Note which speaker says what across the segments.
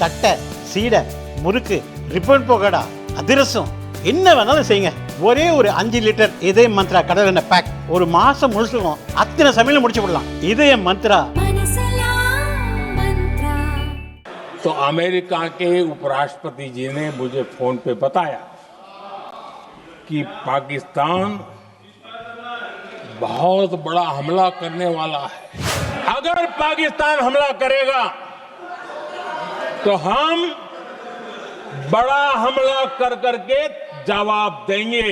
Speaker 1: தட்டை, சீடை, முறுக்கு, ரிப்பன் பக்கோடா, அதிரசம், என்ன வேணாலும் செய்யுங்க. ஒரே ஒரு 5 லிட்டர் இதய மந்த்ரா கடல் எண்ணெய் பேக் ஒரு மாசம் முழுசுக்கும் அத்தனை சமையல் முடிச்சு விடலாம். இதய மந்த்ரா.
Speaker 2: तो अमेरिका के उपराष्ट्रपति जी ने मुझे फोन पे बताया कि पाकिस्तान बहुत बड़ा हमला करने वाला है. अगर पाकिस्तान हमला करेगा तो हम बड़ा हमला कर करके जवाब देंगे.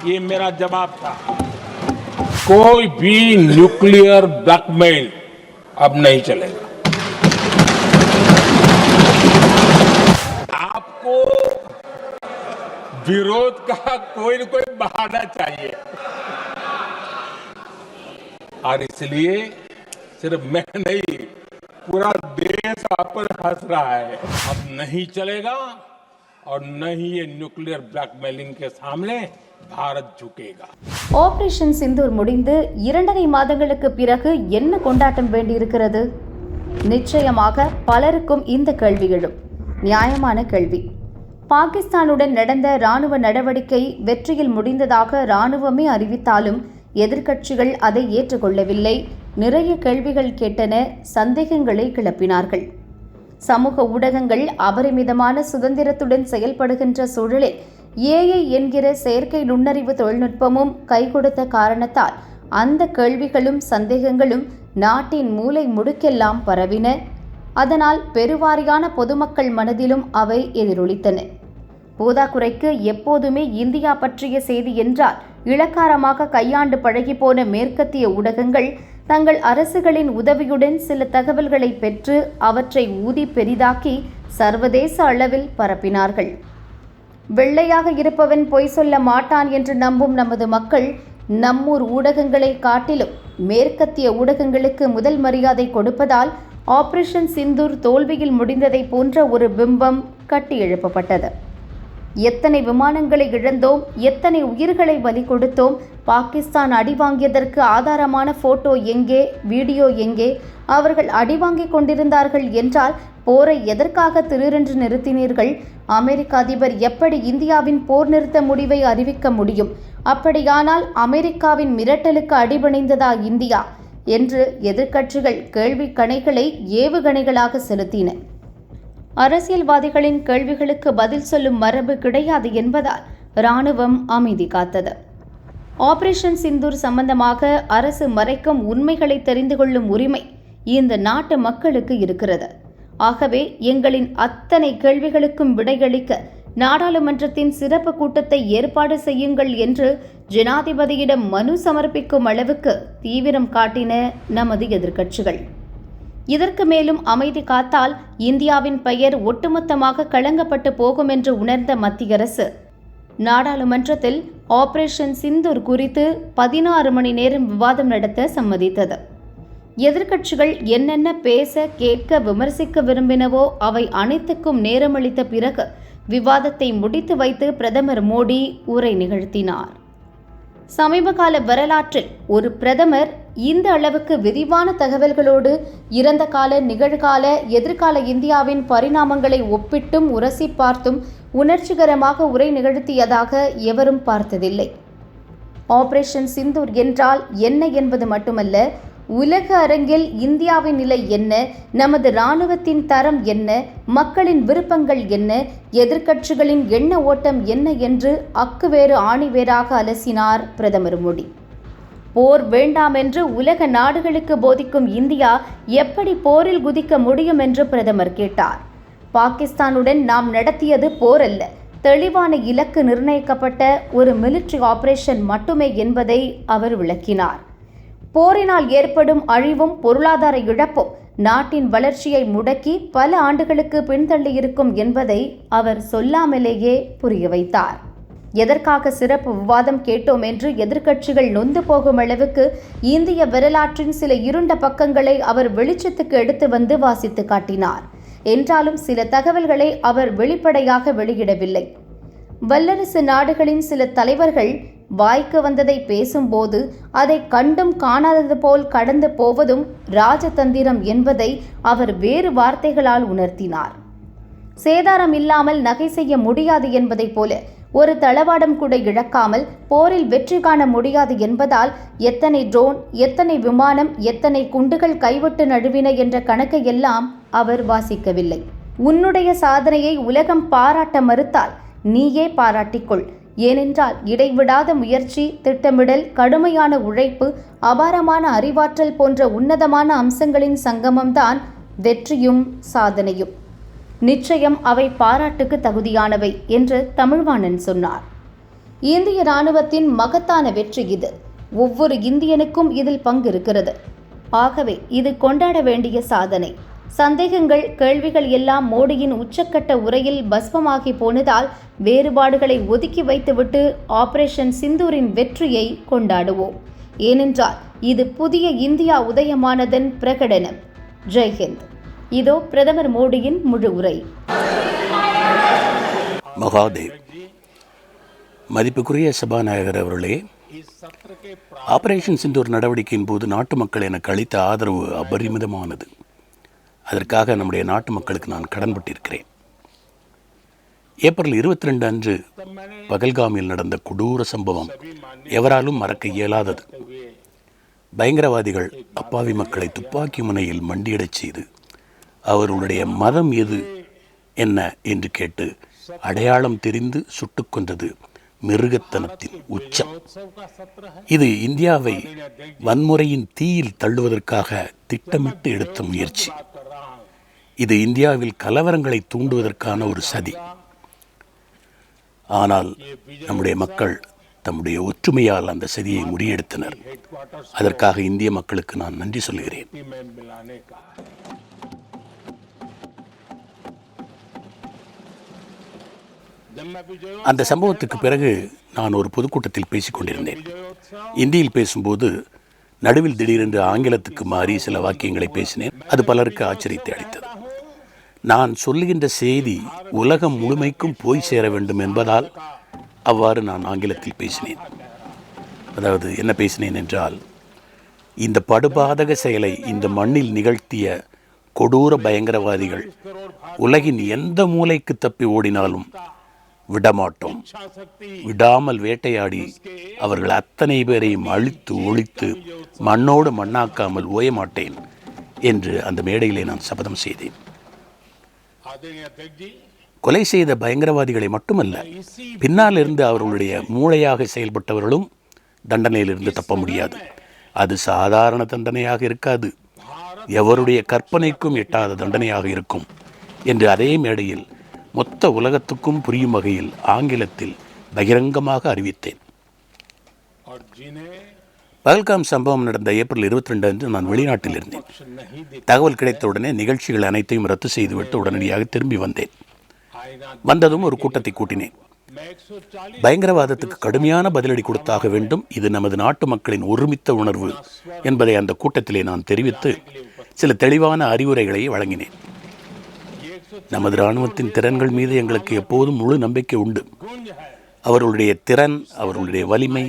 Speaker 2: ये मेरा जवाब था. कोई भी न्यूक्लियर ब्लैकमेल अब नहीं चलेगा. आपको विरोध का कोई न कोई बहाना चाहिए और इसलिए सिर्फ मैं नहीं, पूरा देश आप पर हंस रहा है. अब नहीं चलेगा और न ही ये न्यूक्लियर ब्लैकमेलिंग के सामने भारत झुकेगा.
Speaker 3: ஆபரேஷன் சிந்தூர் முடிந்து 2.5 மாதங்களுக்கு பிறகு என்ன கொண்டாட்டம் வேண்டியிருக்கிறது? நிச்சயமாக பலருக்கும் இந்த கேள்வி எழும். நியாயமான கேள்வி. பாகிஸ்தானுடன் நடந்த இராணுவ நடவடிக்கை வெற்றியில் முடிந்ததாக இராணுவமே அறிவித்தாலும் எதிர்க்கட்சிகள் அதை ஏற்றுக்கொள்ளவில்லை. நிறைய கேள்விகள் கேட்டன, சந்தேகங்களை கிளப்பினார்கள். சமூக ஊடகங்கள் அபரிமிதமான சுதந்திரத்துடன் செயல்படுகின்ற சூழலில் AI என்கிற செயற்கை நுண்ணறிவு தொழில்நுட்பமும் கைகொடுத்த காரணத்தால் அந்த கேள்விகளும் சந்தேகங்களும் நாட்டின் மூலை முடுக்கெல்லாம் பரவின. அதனால் பெருவாரியான பொதுமக்கள் மனதிலும் அவை எதிரொலித்தன. போதாக்குறைக்கு எப்போதுமே இந்தியா பற்றிய செய்தி என்றால் இளக்காரமாக கையாண்டு பழகிப்போன மேற்கத்திய ஊடகங்கள் தங்கள் அரசுகளின் உதவியுடன் சில தகவல்களை பெற்று அவற்றை ஊதி பெரிதாக்கி சர்வதேச அளவில் பரப்பினார்கள். வெள்ளையாக இருப்பவன் பொய் சொல்ல மாட்டான் என்று நம்பும் நமது மக்கள் நம்மூர் ஊடகங்களை காட்டிலும் மேற்கத்திய ஊடகங்களுக்கு முதல் மரியாதை கொடுப்பதால் ஆபரேஷன் சிந்தூர் தோல்வியில் முடிந்ததை போன்ற ஒரு பிம்பம் கட்டி எழுப்பப்பட்டது. எத்தனை விமானங்களை இழந்தோம், எத்தனை உயிர்களை பலி கொடுத்தோம், பாகிஸ்தான் அடிவாங்கியதற்கு ஆதாரமான போட்டோ எங்கே, வீடியோ எங்கே? அவர்கள் அடிவாங்கிக் கொண்டிருந்தார்கள் என்றால் போரை எதற்காக திடீரென்று நிறுத்தினீர்கள்? அமெரிக்க அதிபர் எப்படி இந்தியாவின் போர் நிறுத்த முடிவை அறிவிக்க முடியும்? அப்படியானால் அமெரிக்காவின் மிரட்டலுக்கு அடிபணிந்ததா இந்தியா என்று எதிர்க்கட்சிகள் கேள்வி கணைகளை ஏவுகணைகளாக செலுத்தின. அரசியல்வாதிகளின் கேள்விகளுக்கு பதில் சொல்லும் மரபு கிடையாது என்பதால் இராணுவம் அமைதி காத்தது. ஆபரேஷன் சிந்தூர் சம்பந்தமாக அரசு மறைக்கும் உண்மைகளை தெரிந்து கொள்ளும் உரிமை இந்த நாட்டு மக்களுக்கு இருக்கிறது. ஆகவே எங்களின் அத்தனை கேள்விகளுக்கும் விடையளிக்க நாடாளுமன்றத்தின் சிறப்பு கூட்டத்தை ஏற்பாடு செய்யுங்கள் என்று ஜனாதிபதியிடம் மனு சமர்ப்பிக்கும் அளவுக்கு தீவிரம் காட்டின நமது எதிர்க்கட்சிகள். இதற்கு மேலும் அமைதி காத்தால் இந்தியாவின் பெயர் ஒட்டுமொத்தமாக களங்கப்பட்டு போகும் என்று உணர்ந்த மத்திய அரசு நாடாளுமன்றத்தில் ஆபரேஷன் சிந்தூர் குறித்து 16 மணி நேரம் விவாதம் நடத்த சம்மதித்தது. எதிர்க்கட்சிகள் என்னென்ன பேச, கேட்க, விமர்சிக்க விரும்பினவோ அவை அனைத்துக்கும் நேரமளித்த பிறகு விவாதத்தை முடித்து வைத்து பிரதமர் மோடி உரை நிகழ்த்தினார். சமீபகால வரலாற்றில் ஒரு பிரதமர் இந்த அளவுக்கு விரிவான தகவல்களோடு இறந்த கால, நிகழ்கால, எதிர்கால இந்தியாவின் பரிணாமங்களை ஒப்பிட்டும் உரசி பார்த்தும் உணர்ச்சிகரமாக உரை நிகழ்த்தியதாக எவரும் பார்த்ததில்லை. ஆபரேஷன் சிந்தூர் என்றால் என்ன என்பது மட்டுமல்ல, உலக அரங்கில் இந்தியாவின் நிலை என்ன, நமது இராணுவத்தின் தரம் என்ன, மக்களின் விருப்பங்கள் என்ன, எதிர்க்கட்சிகளின் எண்ண ஓட்டம் என்ன என்று அக்குவேறு ஆணிவேராக அலசினார் பிரதமர் மோடி. போர் வேண்டாம் என்று உலக நாடுகளுக்கு போதிக்கும் இந்தியா எப்படி போரில் குதிக்க முடியும் என்று பிரதமர் கேட்டார். பாகிஸ்தானுடன் நாம் நடத்தியது போர் அல்ல, தெளிவான இலக்கு நிர்ணயிக்கப்பட்ட ஒரு மிலிட்டரி ஆபரேஷன் மட்டுமே என்பதை அவர் விளக்கினார். போரினால் ஏற்படும் அழிவும் பொருளாதார இழப்பும் நாட்டின் வளர்ச்சியை முடக்கி பல ஆண்டுகளுக்கு பின்தள்ளியிருக்கும் என்பதை அவர் சொல்லாமலேயே புரிய வைத்தார். எதற்காக சிறப்பு விவாதம் கேட்டோம் என்று எதிர்க்கட்சிகள் நொந்து போகும் அளவுக்கு இந்திய வரலாற்றின் சில இருண்ட பக்கங்களை அவர் வெளிச்சத்துக்கு எடுத்து வந்து வாசித்து காட்டினார். என்றாலும் சில தகவல்களை அவர் வெளிப்படையாக வெளியிடவில்லை. வல்லரசு நாடுகளின் சில தலைவர்கள் வாய்க்கு வந்ததை பேசும்போது அதை கண்டும் காணாதது போல் கடந்து போவதும் ராஜதந்திரம் என்பதை அவர் வேறு வார்த்தைகளால் உணர்த்தினார். சேதாரம் இல்லாமல் நகை செய்ய முடியாது என்பதைப் போல ஒரு தளவாடம் கூட இழக்காமல் போரில் வெற்றி காண முடியாது என்பதால் எத்தனை ட்ரோன், எத்தனை விமானம், எத்தனை குண்டுகள் கைவிட்டு நழுவின என்ற கணக்கையெல்லாம் அவர் வாசிக்கவில்லை. உன்னுடைய சாதனையை உலகம் பாராட்ட மறுத்தால் நீயே பாராட்டிக்கொள். ஏனென்றால் இடைவிடாத முயற்சி, திட்டமிடல், கடுமையான உழைப்பு, அபாரமான அறிவாற்றல் போன்ற உன்னதமான அம்சங்களின் சங்கமம்தான் வெற்றியும் சாதனையும். நிச்சயம் அவை பாராட்டுக்கு தகுதியானவை என்று தமிழ்வாணன் சொன்னார். இந்திய இராணுவத்தின் மகத்தான வெற்றி இது. ஒவ்வொரு இந்தியனுக்கும் இதில் பங்கு இருக்கிறது. ஆகவே இது கொண்டாட வேண்டிய சாதனை. சந்தேகங்கள், கேள்விகள் எல்லாம் மோடியின் உச்சக்கட்ட உரையில் பஸ்மமாகி போனதால் வேறுபாடுகளை ஒதுக்கி வைத்துவிட்டு ஆபரேஷன் சிந்தூரின் வெற்றியை கொண்டாடுவோம். ஏனென்றால் இது புதிய இந்தியா உதயமானதன் பிரகடனம். ஜெய்ஹிந்த். இதோ பிரதமர் மோடியின் முழு உரை.
Speaker 4: மகாதேவ். மதிப்புக்குரிய சபாநாயகர் அவர்களே, ஆபரேஷன் சிந்தூர் நடவடிக்கையின் போது நாட்டு மக்கள் எனக்கு அளித்த ஆதரவு அபரிமிதமானது. அதற்காக நம்முடைய நாட்டு மக்களுக்கு நான் கடன்பட்டிருக்கிறேன். ஏப்ரல் 22 அன்று பகல்காமில் நடந்த கொடூர சம்பவம் எவராலும் மறக்க இயலாதது. பயங்கரவாதிகள் அப்பாவி மக்களை துப்பாக்கி முனையில் மண்டியிடச் செய்து அவர்களுடைய மதம் எது என்ன என்று கேட்டு அடையாளம் தெரிந்து சுட்டுக் கொன்றது மிருகத்தனத்தின் உச்சம். இது இந்தியாவை வன்முறையின் தீயில் தள்ளுவதற்காக திட்டமிட்டு எடுத்த முயற்சி. இது இந்தியாவில் கலவரங்களை தூண்டுவதற்கான ஒரு சதி. ஆனால் நம்முடைய மக்கள் தம்முடைய ஒற்றுமையால் அந்த சதியை முறியெடுத்தனர். அதற்காக இந்திய மக்களுக்கு நான் நன்றி சொல்கிறேன். அந்த சம்பவத்துக்கு பிறகு நான் ஒரு பொதுக்கூட்டத்தில் பேசிக் கொண்டிருந்தேன். இந்தியில் பேசும்போது நடுவில் திடீரென்று ஆங்கிலத்துக்கு மாறி சில வாக்கியங்களை பேசினேன். அது பலருக்கு ஆச்சரியத்தை அளித்தது. நான் சொல்லுகின்ற செய்தி உலகம் முழுமைக்கும் போய் சேர வேண்டும் என்பதால் அவ்வாறு நான் ஆங்கிலத்தில் பேசினேன். அதாவது என்ன பேசினேன் என்றால், இந்த படுபாதக செயலை இந்த மண்ணில் நிகழ்த்திய கொடூர பயங்கரவாதிகள் உலகின் எந்த மூலைக்கு தப்பி ஓடினாலும் விடமாட்டோம். விடாமல் வேட்டையாடி அவர்கள் அத்தனை பேரையும் அழித்து ஒழித்து மண்ணோடு மண்ணாக்காமல் ஓயமாட்டேன் என்று அந்த மேடையிலே நான் சபதம் செய்தேன். கொலை செய்த பயங்கரவாதிகளை மட்டுமல்ல, பின்னால் இருந்து அவர்களுடைய மூளையாக செயல்பட்டவர்களும் தண்டனையிலிருந்து தப்ப முடியாது. அது சாதாரண தண்டனையாக இருக்காது, எவருடைய கற்பனைக்கும் எட்டாத தண்டனையாக இருக்கும் என்று அதே மேடையில் மொத்த உலகத்துக்கும் புரியும் வகையில் ஆங்கிலத்தில் பகிரங்கமாக அறிவித்தேன். பகல்காம் சம்பவம் நடந்த ஏப்ரல் 22 அன்று நான் வெளிநாட்டில் இருந்தேன். தகவல் கிடைத்தவுடனே நிகழ்ச்சிகள் அனைத்தையும் ரத்து செய்துவிட்டு உடனடியாக திரும்பி வந்தேன். வந்ததும் ஒரு கூட்டத்தை கூட்டினேன். பயங்கரவாதத்துக்கு கடுமையான பதிலடி கொடுத்தாக வேண்டும், இது நமது நாட்டு மக்களின் ஒருமித்த உணர்வு என்பதை அந்த கூட்டத்திலே நான் தெரிவித்து சில தெளிவான அறிவுரைகளை வழங்கினேன். நமது இராணுவத்தின் திறன்கள் மீது எங்களுக்கு எப்போதும் முழு நம்பிக்கை உண்டு. அவர்களுடைய திறன், அவர்களுடைய வலிமை,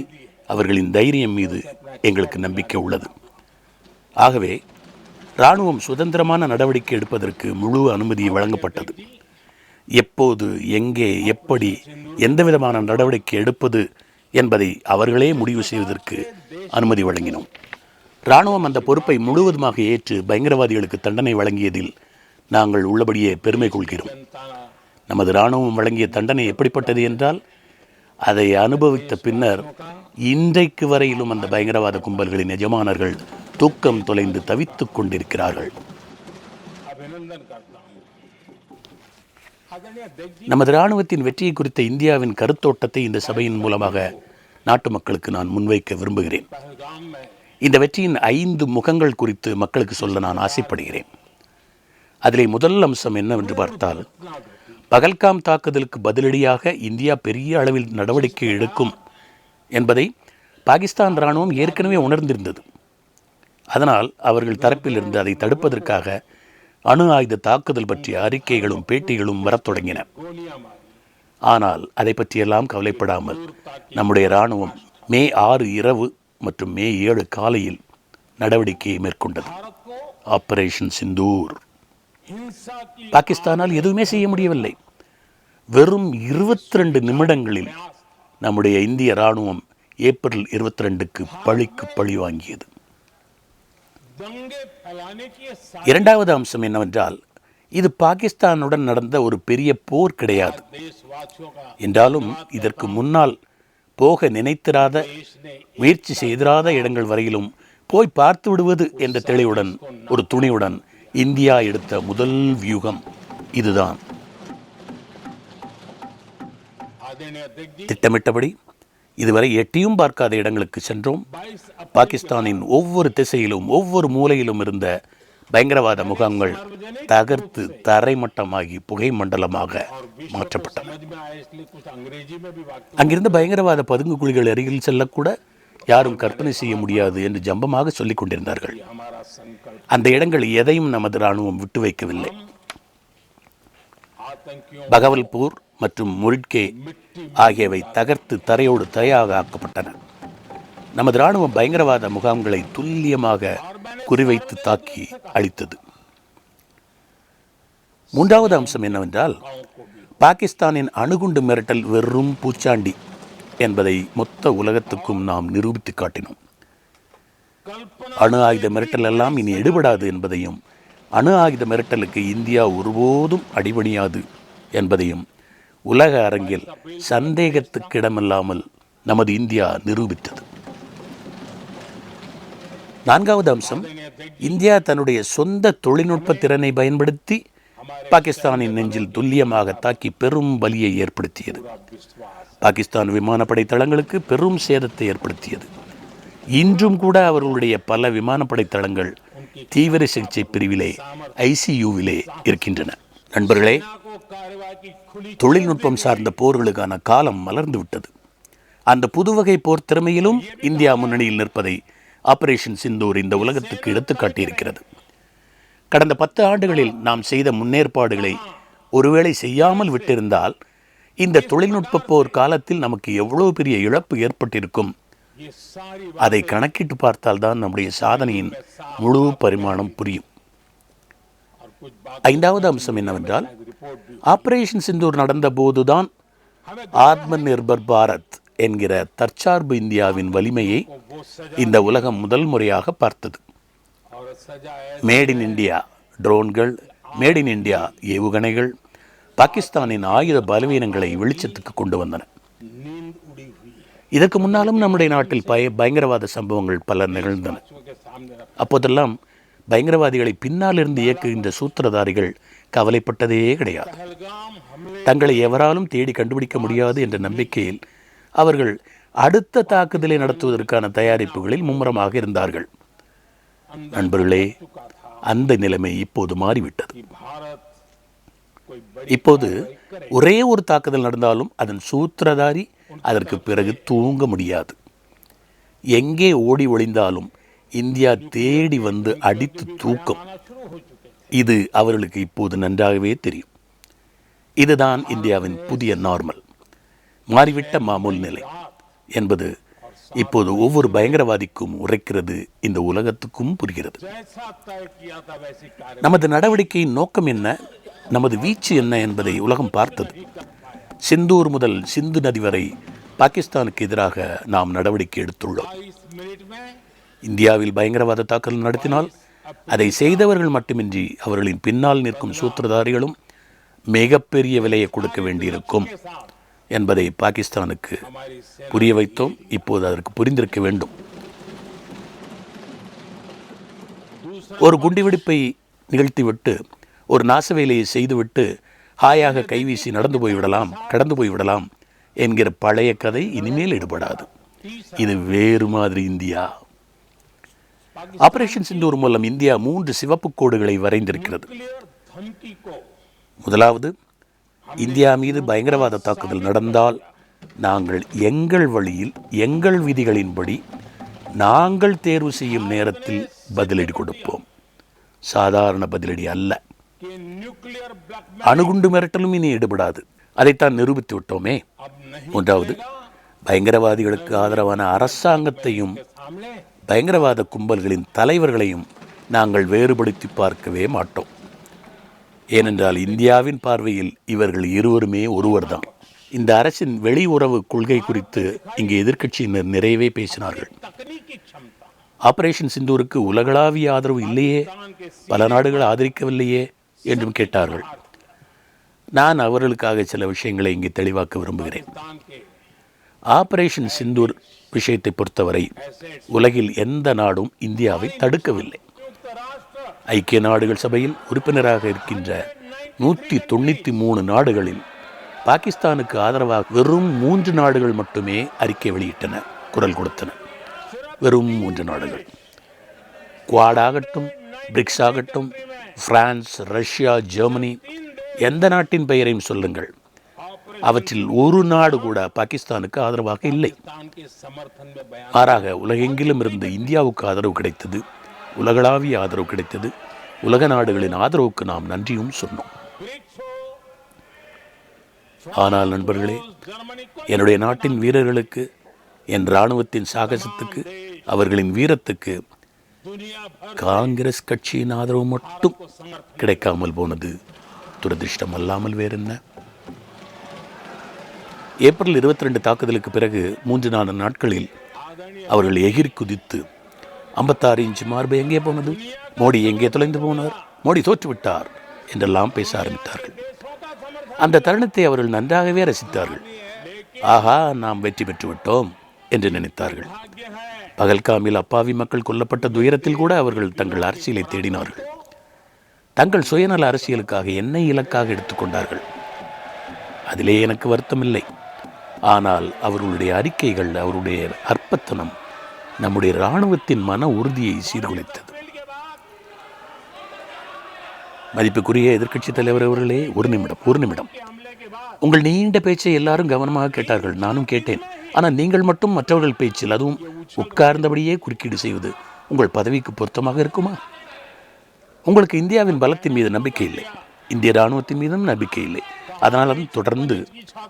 Speaker 4: அவர்களின் தைரியம் மீது எங்களுக்கு நம்பிக்கை உள்ளது. ஆகவே இராணுவம் சுதந்திரமான நடவடிக்கை எடுப்பதற்கு முழு அனுமதி வழங்கப்பட்டது. எப்போது, எங்கே, எப்படி, எந்த விதமான நடவடிக்கை எடுப்பது என்பதை அவர்களே முடிவு செய்வதற்கு அனுமதி வழங்கினோம். இராணுவம் அந்த பொறுப்பை முழுவதுமாக ஏற்று பயங்கரவாதிகளுக்கு தண்டனை வழங்கியதில் நாங்கள் உள்ளபடியே பெருமை கொள்கிறோம். நமது இராணுவம் வழங்கிய தண்டனை எப்படிப்பட்டது என்றால், அதை அனுபவித்த பின்னர் இன்றைக்கு வரையிலும் அந்த பயங்கரவாத கும்பல்களின் எஜமானர்கள் தூக்கம் தொலைந்து தவித்துக் கொண்டிருக்கிறார்கள். நமது இராணுவத்தின் வெற்றியை குறித்த இந்தியாவின் கருத்தோட்டத்தை இந்த சபையின் மூலமாக நாட்டு மக்களுக்கு நான் முன்வைக்க விரும்புகிறேன். இந்த வெற்றியின் 5 முகங்கள் குறித்து மக்களுக்கு சொல்ல நான் ஆசைப்படுகிறேன். அதிலே முதல் அம்சம் என்னவென்று பார்த்தால், பகல்காம் தாக்குதலுக்கு பதிலடியாக இந்தியா பெரிய அளவில் நடவடிக்கை எடுக்கும் என்பதை பாகிஸ்தான் இராணுவம் ஏற்கனவே உணர்ந்திருந்தது. அதனால் அவர்கள் தரப்பிலிருந்து அதை தடுப்பதற்காக அணு ஆயுத தாக்குதல் பற்றிய அறிக்கைகளும் பேட்டிகளும் வரத் தொடங்கின. ஆனால் அதை பற்றியெல்லாம் கவலைப்படாமல் நம்முடைய இராணுவம் மே 6 இரவு மற்றும் மே 7 காலையில் நடவடிக்கையை மேற்கொண்டது. ஆபரேஷன் சிந்தூர்.
Speaker 2: हिंसा की
Speaker 4: பாகிஸ்தானால் எதுவுமே செய்ய முடியவில்லை. வெறும் 22 நிமிடங்களில் நம்முடைய இந்திய இராணுவம் ஏப்ரல் 22க்கு பழிக்கு பழி வாங்கியது.
Speaker 2: दंगे फैलाने की ये
Speaker 4: இரண்டாவது அம்சம் என்னவென்றால், இது பாகிஸ்தானுடன் நடந்த ஒரு பெரிய போர் கிடையாது.
Speaker 2: देशवासियों का
Speaker 4: என்றாலும் இதற்கு முன்னால் போக நினைத்திராத, முயற்சி செய்திராத இடங்கள் வரையிலும் போய் பார்த்து விடுவது என்ற தெளிவுடன், ஒரு துணிவுடன் இந்தியா எடுத்த முதல் வியூகம் இதுதான்.
Speaker 2: आदरणीय अध्यक्ष जी
Speaker 4: திட்டமிட்டபடி இதுவரை எட்டியும் பார்க்காத இடங்களுக்கு சென்றோம்.
Speaker 2: 22
Speaker 4: பாகிஸ்தானின் ஒவ்வொரு திசையிலும் ஒவ்வொரு மூலையிலும் இருந்த பயங்கரவாத முகாம்கள் தகர்த்து தரைமட்டமாகி புகை மண்டலமாக மாற்றப்பட்டன.
Speaker 2: समझ में आया इसलिए कुछ अंग्रेजी में भी वाक्य
Speaker 4: அங்கிருந்த பயங்கரவாத பதுங்கு குழிகள் அருகில் செல்லக்கூட யாரும் கற்பனை செய்ய முடியாது என்று ஜம்பமாக சொல்லிக் கொண்டிருந்தார்கள்.
Speaker 2: हमारा संकल्प
Speaker 4: அந்த இடங்கள் எதையும் நமது இராணுவம் விட்டு வைக்கவில்லை.
Speaker 2: आतंकियों
Speaker 4: பகவல்பூர் மற்றும் முரிட்கே ஆகியவை தகர்த்து தரையோடு தரையாக ஆக்கப்பட்டன. நமது இராணுவம் பயங்கரவாத முகாம்களை துல்லியமாக குறிவைத்து தாக்கி அழித்தது. மூன்றாவது அம்சம் என்னவென்றால், பாகிஸ்தானின் அணுகுண்டு மிரட்டல் வெறும் பூச்சாண்டி என்பதை மொத்த உலகத்துக்கும் நாம் நிரூபித்து காட்டினோம். அணு ஆயுத மிரட்டல் எல்லாம் இனி எடுபடாது என்பதையும், அணு ஆயுத மிரட்டலுக்கு இந்தியா ஒருபோதும் அடிபணியாது என்பதையும் உலக அரங்கில் சந்தேகத்துக்கிடமில்லாமல் நமது இந்தியா நிரூபித்தது. நான்காவது அம்சம், இந்தியா தன்னுடைய சொந்த தொழில்நுட்ப திறனை பயன்படுத்தி பாகிஸ்தானின் நெஞ்சில் துல்லியமாக தாக்கி பெரும் பலியை ஏற்படுத்தியது. பாகிஸ்தான் விமானப்படை தளங்களுக்கு பெரும் சேதத்தை ஏற்படுத்தியது. இன்றும் கூட அவர்களுடைய பல விமானப்படை தளங்கள் தீவிர சிகிச்சை பிரிவிலே, ஐசியூவிலே இருக்கின்றன. நண்பர்களே, தொழில்நுட்பம் சார்ந்த போர்களுக்கான காலம் மலர்ந்து விட்டது. அந்த புதுவகை போர் திறமையிலும் இந்தியா முன்னணியில் நிற்பதை ஆபரேஷன் சிந்தூர் இந்த உலகத்துக்கு எடுத்துக்காட்டியிருக்கிறது. கடந்த 10 ஆண்டுகளில் நாம் செய்த முன்னேற்பாடுகளை ஒருவேளை செய்யாமல் விட்டிருந்தால் இந்த தொழில்நுட்ப போர் காலத்தில் நமக்கு எவ்வளவு பெரிய இழப்பு ஏற்பட்டிருக்கும். அதை கணக்கிட்டு பார்த்தால்தான் நம்முடைய சாதனையின் முழு பரிமாணம் புரியும். ஐந்தாவது அம்சம் என்னவென்றால், ஆபரேஷன் சிந்தூர் நடந்த போதுதான் ஆத்ம நிர்பர் பாரத் என்கிற தற்சார்பு இந்தியாவின் வலிமையை இந்த உலகம் முதல் முறையாக பார்த்தது. மேட் இன் இந்தியா ட்ரோன்கள், மேட் இன் இந்தியா ஏவுகணைகள் பாகிஸ்தானின் ஆயுத பலவீனங்களை வெளிச்சத்துக்கு கொண்டு வந்தன. இதற்கு முன்னாலும் நம்முடைய நாட்டில் பயங்கரவாத சம்பவங்கள் பல நிகழ்ந்தன. அப்போதெல்லாம் பயங்கரவாதிகளை பின்னால் இருந்து இயக்குகின்ற சூத்திரதாரிகள் கவலைப்பட்டதே கிடையாது. தங்களை எவராலும் தேடி கண்டுபிடிக்க முடியாது என்ற நம்பிக்கையில் அவர்கள் அடுத்த தாக்குதலை நடத்துவதற்கான தயாரிப்புகளில் மும்முரமாக இருந்தார்கள். நண்பர்களே, அந்த நிலைமை இப்போது மாறிவிட்டது. இப்போது ஒரே ஒரு தாக்குதல் நடந்தாலும் அதன் சூத்திரதாரி அதற்கு பிறகு தூங்க முடியாது. எங்கே ஓடி ஒளிந்தாலும் இந்தியா தேடி வந்து அடித்து தூக்கும். இது அவர்களுக்கு இப்போது நன்றாகவே தெரியும். இதுதான் இந்தியாவின் புதிய நார்மல், மாறிவிட்ட மாமூல் நிலை என்பது இப்போது ஒவ்வொரு பயங்கரவாதிக்கும் உரைக்கிறது, இந்த உலகத்துக்கும் புரிகிறது. நமது நடவடிக்கையின் நோக்கம் என்ன, நமது வீச்சு என்ன என்பதை உலகம் பார்த்தது. சிந்தூர் முதல் சிந்து நதி வரை பாகிஸ்தானுக்கு எதிராக நாம் நடவடிக்கை எடுத்துள்ளோம். இந்தியாவில் பயங்கரவாத தாக்குதல் நடத்தினால் அதை செய்தவர்கள் மட்டுமின்றி அவர்களின் பின்னால் நிற்கும் சூத்திரதாரிகளும் மிகப்பெரிய விலையை கொடுக்க வேண்டியிருக்கும் என்பதை பாகிஸ்தானுக்கு புரிய வைத்தோம். இப்போது அதற்கு புரிந்திருக்க வேண்டும். ஒரு குண்டுவெடிப்பை நிகழ்த்திவிட்டு, ஒரு நாசவேலையை செய்துவிட்டு ஹாயாக கைவீசி நடந்து போய்விடலாம், கடந்து போய்விடலாம் என்கிற பழைய கதை இனிமேல் ஈடுபடாது. இது வேறு மாதிரி இந்தியா. ஆபரேஷன் சிந்தூர் மூலம் இந்தியா 3 சிவப்பு கோடுகளை வரைந்திருக்கிறது. முதலாவது, இந்தியா மீது பயங்கரவாத தாக்குதல் நடந்தால் நாங்கள் எங்கள் வழியில், எங்கள் விதிகளின்படி, நாங்கள் தேர்வு செய்யும் நேரத்தில் பதிலடி கொடுப்போம். சாதாரண பதிலடி அல்ல. அணுகுண்டு மிரட்டலும் இனி ஈடுபடாது. அதைத்தான் நிரூபித்து விட்டோமே. மூன்றாவது, பயங்கரவாதிகளுக்கு ஆதரவான அரசாங்கத்தையும் பயங்கரவாத கும்பல்களின் தலைவர்களையும் நாங்கள் வேறுபடுத்தி பார்க்கவே மாட்டோம். ஏனென்றால் இந்தியாவின் பார்வையில் இவர்கள் இருவருமே ஒருவர்தான். இந்த அரசின் வெளியுறவு கொள்கை குறித்து இங்கே எதிர்க்கட்சியினர் நிறையவே பேசினார்கள். ஆபரேஷன் சிந்தூருக்கு உலகளாவிய ஆதரவு இல்லையே, பல நாடுகள் ஆதரிக்கவில்லையே என்றும் கேட்டார்கள். நான் அவர்களுக்காக சில விஷயங்களை இங்கே தெளிவாக்க விரும்புகிறேன். ஆபரேஷன் சிந்தூர் விஷயத்தை பொறுத்தவரை உலகில் எந்த நாடும் இந்தியாவை தடுக்கவில்லை. ஐக்கிய நாடுகள் சபையில் உறுப்பினராக இருக்கின்ற 193 நாடுகளில் பாகிஸ்தானுக்கு ஆதரவாக வெறும் 3 நாடுகள் மட்டுமே அறிக்கை வெளியிட்டன, குரல் கொடுத்தன. வெறும் 3 நாடுகள். குவாட் ஆகட்டும், பிரிக்ஸ் ஆகட்டும், பிரான்ஸ், ரஷ்யா, ஜெர்மனி, எந்த நாட்டின் பெயரையும் சொல்லுங்கள், அவற்றில் ஒரு நாடு கூட பாகிஸ்தானுக்கு ஆதரவாக இல்லை. மாறாக உலகெங்கிலும் இருந்து இந்தியாவுக்கு ஆதரவு கிடைத்தது, உலகளாவிய ஆதரவு கிடைத்தது. உலக நாடுகளின் ஆதரவுக்கு நாம் நன்றியும் சொன்னோம். ஆனால் நண்பர்களே, என்னுடைய நாட்டின் வீரர்களுக்கு, என் இராணுவத்தின் சாகசத்துக்கு, அவர்களின் வீரத்துக்கு காங்கிரஸ் கட்சியின் ஆதரவு மட்டும் கிடைக்காமல் போனது துரதிர்ஷ்டம் அல்லாமல் வேறென்ன. ஏப்ரல் 22 தாக்குதலுக்கு பிறகு 3-4 நாட்களில் அவர்கள் எகிரி குதித்து 56 இன்ச் மார்பு எங்கே போனது, மோடி எங்கே தொலைந்து போனார், மோடி தோற்றுவிட்டார் என்றெல்லாம் பேச ஆரம்பித்தார்கள். அந்த தருணத்தை அவர்கள் நன்றாகவே ரசித்தார்கள். ஆஹா, நாம் வெற்றி பெற்று விட்டோம் என்று நினைத்தார்கள். பகல்காமில் அப்பாவி மக்கள் கொல்லப்பட்ட துயரத்தில் கூட அவர்கள் தங்கள் அரசியலை தேடினார்கள். தங்கள் சுயநல அரசியலுக்காக என்னை இலக்காக எடுத்துக்கொண்டார்கள். அதிலே எனக்கு வருத்தமில்லை. ஆனால் அவர்களுடைய அறிக்கைகள், அவருடைய அற்பத்தனம் நம்முடைய இராணுவத்தின் மன உறுதியை சீர்குலைத்தது. மதிப்புக்குரிய எதிர்க்கட்சி தலைவர் அவர்களே, ஒரு நிமிடம். உங்கள் நீண்ட பேச்சை எல்லாரும் கவனமாக கேட்டார்கள், நானும் கேட்டேன். ஆனால் நீங்கள் மட்டும் மற்றவர்கள் பேச்சில், அதுவும் உட்கார்ந்தபடியே குறுக்கீடு செய்வது உங்கள் பதவிக்கு பொருத்தமாக இருக்குமா? உங்களுக்கு இந்தியாவின் பலத்தின் மீது நம்பிக்கை இல்லை, இந்திய இராணுவத்தின் மீதும் நம்பிக்கை இல்லை. அதனாலும் தொடர்ந்து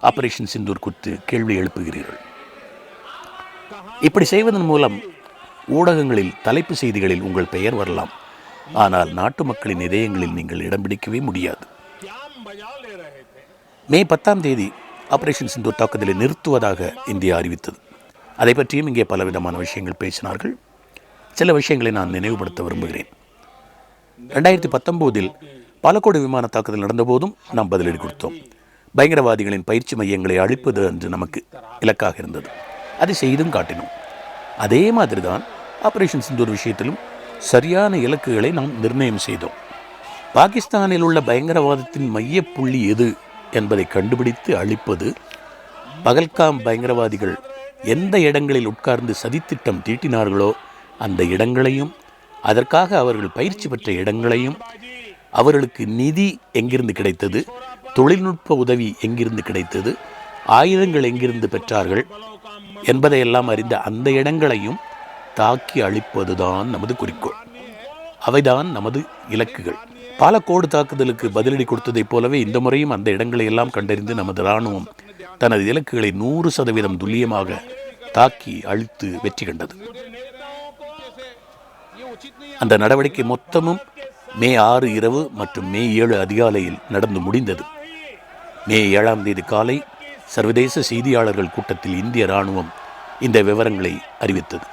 Speaker 4: ஆபரேஷன் சிந்தூர் குறித்து கேள்வி எழுப்புகிறீர்கள். இப்படி செய்வதன் மூலம் ஊடகங்களில், தலைப்பு செய்திகளில் உங்கள் பெயர் வரலாம். ஆனால் நாட்டு மக்களின் இதயங்களில் நீங்கள் இடம் பிடிக்கவே முடியாது. மே 10ஆம் தேதி ஆபரேஷன் சிந்தூர் தாக்குதலை நிறுத்துவதாக இந்தியா அறிவித்தது. அதை பற்றியும் இங்கே பலவிதமான விஷயங்கள் பேசினார்கள். சில விஷயங்களை நான் நினைவுபடுத்த விரும்புகிறேன். 2019 பாலக்கோடு விமான தாக்குதல் நடந்தபோதும் நாம் பதிலடி கொடுத்தோம். பயங்கரவாதிகளின் பயிற்சி மையங்களை அழிப்பது என்று நமக்கு இலக்காக இருந்தது. அதை செய்தும் காட்டினோம். அதே மாதிரி தான் ஆபரேஷன் சிந்தூர் விஷயத்திலும் சரியான இலக்குகளை நாம் நிர்ணயம் செய்தோம். பாகிஸ்தானில் உள்ள பயங்கரவாதத்தின் மையப்புள்ளி எது என்பதை கண்டுபிடித்து அழிப்பது, பகல்காம் பயங்கரவாதிகள் எந்த இடங்களில் உட்கார்ந்து சதித்திட்டம் தீட்டினார்களோ அந்த இடங்களையும், அதற்காக அவர்கள் பயிற்சி பெற்ற இடங்களையும், அவர்களுக்கு நிதி எங்கிருந்து கிடைத்தது, தொழில்நுட்ப உதவி எங்கிருந்து கிடைத்தது, ஆயுதங்கள் எங்கிருந்து பெற்றார்கள் என்பதையெல்லாம் அறிந்த அந்த இடங்களையும் தாக்கி அழிப்பதுதான் நமது குறிக்கோள். அவைதான் நமது இலக்குகள். பாலக்கோடு தாக்குதலுக்கு பதிலடி கொடுத்ததைப் போலவே இந்த முறையும் அந்த இடங்களை எல்லாம் கண்டறிந்து நமது இராணுவம் தனது இலக்குகளை 100% துல்லியமாக தாக்கி அழித்து வெற்றி கண்டது. அந்த நடவடிக்கை மொத்தமும் மே 6 இரவு மற்றும் மே 7 அதிகாலையில் நடந்து முடிந்தது. மே 7ஆம் தேதி காலை சர்வதேச செய்தியாளர்கள் கூட்டத்தில் இந்திய இராணுவம் இந்த விவரங்களை அறிவித்தது.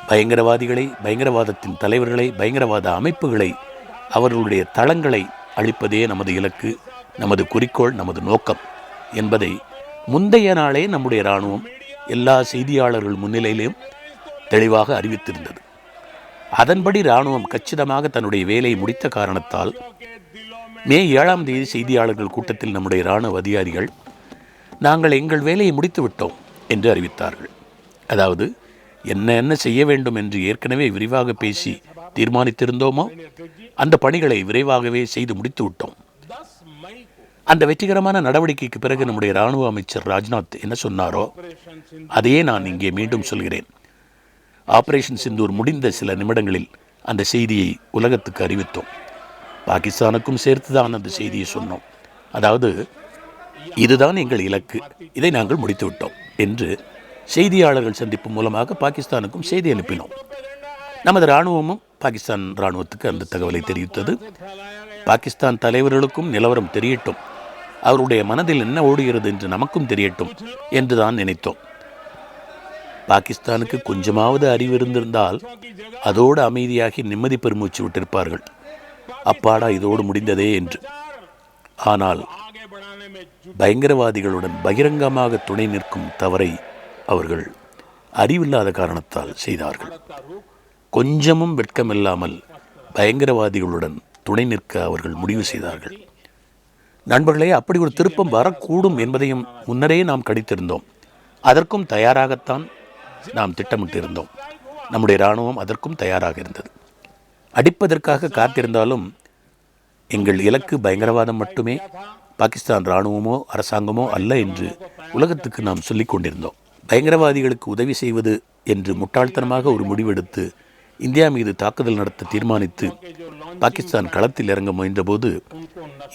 Speaker 4: பயங்கரவாதிகளை, பயங்கரவாதத்தின் தலைவர்களை, பயங்கரவாத அமைப்புகளை, அவர்களுடைய தளங்களை அழிப்பதே நமது இலக்கு, நமது குறிக்கோள், நமது நோக்கம் என்பதை முந்தைய நாளே நம்முடைய இராணுவம் எல்லா செய்தியாளர்கள் முன்னிலையிலும் தெளிவாக அறிவித்திருந்தது. அதன்படி இராணுவம் கச்சிதமாக தன்னுடைய வேலையை முடித்த காரணத்தால் மே 7ஆம் தேதி செய்தியாளர்கள் கூட்டத்தில் நம்முடைய இராணுவ அதிகாரிகள் நாங்கள் எங்கள் வேலையை முடித்து விட்டோம் என்று அறிவித்தார்கள். அதாவது என்ன செய்ய வேண்டும் என்று ஏற்கனவே விரிவாக பேசி தீர்மானித்திருந்தோமோ அந்த பணிகளை விரைவாகவே செய்து முடித்து விட்டோம். அந்த வெற்றிகரமான நடவடிக்கைக்கு பிறகு நம்முடைய இராணுவ அமைச்சர் ராஜ்நாத் என்ன சொன்னாரோ அதையே நான் இங்கே மீண்டும் சொல்கிறேன். ஆபரேஷன் சிந்தூர் முடிந்த சில நிமிடங்களில் அந்த செய்தியை உலகத்துக்கு அறிவித்தோம். பாகிஸ்தானுக்கும் சேர்த்துதான் அந்த செய்தியை சொன்னோம். அதாவது இதுதான் எங்கள் இலக்கு, இதை நாங்கள் முடித்து விட்டோம் என்று செய்தியாளர்கள் சந்திப்பு மூலமாக பாகிஸ்தானுக்கும் செய்தி அனுப்பினோம். நமது இராணுவமும் பாகிஸ்தான் இராணுவத்துக்கு அந்த தகவலை தெரிவித்தது. பாகிஸ்தான் தலைவர்களுக்கும் நிலவரம் தெரியட்டும், அவருடைய மனதில் என்ன ஓடுகிறது என்று நமக்கும் தெரியட்டும் என்று தான் நினைத்தோம். பாகிஸ்தானுக்கு கொஞ்சமாவது அறிவு இருந்திருந்தால் அதோடு அமைதியாகி நிம்மதி பெருமூச்சு விட்டிருப்பார்கள். அப்பாடா இதோடு முடிந்ததே என்று. ஆனால் பயங்கரவாதிகளுடன் பகிரங்கமாக துணை நிற்கும் தவறை அவர்கள் அறிவில்லாத காரணத்தால் செய்தார்கள். கொஞ்சமும் வெட்கமில்லாமல் பயங்கரவாதிகளுடன் துணை நிற்க அவர்கள் முடிவு செய்தார்கள். நண்பர்களே, அப்படி ஒரு திருப்பம் வரக்கூடும் என்பதையும் முன்னரே நாம் கணித்திருந்தோம். அதற்கும் தயாராகத்தான் நாம் திட்டமிட்டிருந்தோம். நம்முடைய இராணுவம் அதற்கும் தயாராக இருந்தது. அடிப்பதற்காக காத்திருந்தாலும் எங்கள் இலக்கு பயங்கரவாதம் மட்டுமே, பாகிஸ்தான் இராணுவமோ அரசாங்கமோ அல்ல என்று உலகத்துக்கு நாம் சொல்லிக் கொண்டிருந்தோம். பயங்கரவாதிகளுக்கு உதவி செய்வது என்று முட்டாள்தனமாக ஒரு முடிவெடுத்து இந்தியா மீது தாக்குதல் நடத்த தீர்மானித்து பாகிஸ்தான் களத்தில் இறங்க முயன்றபோது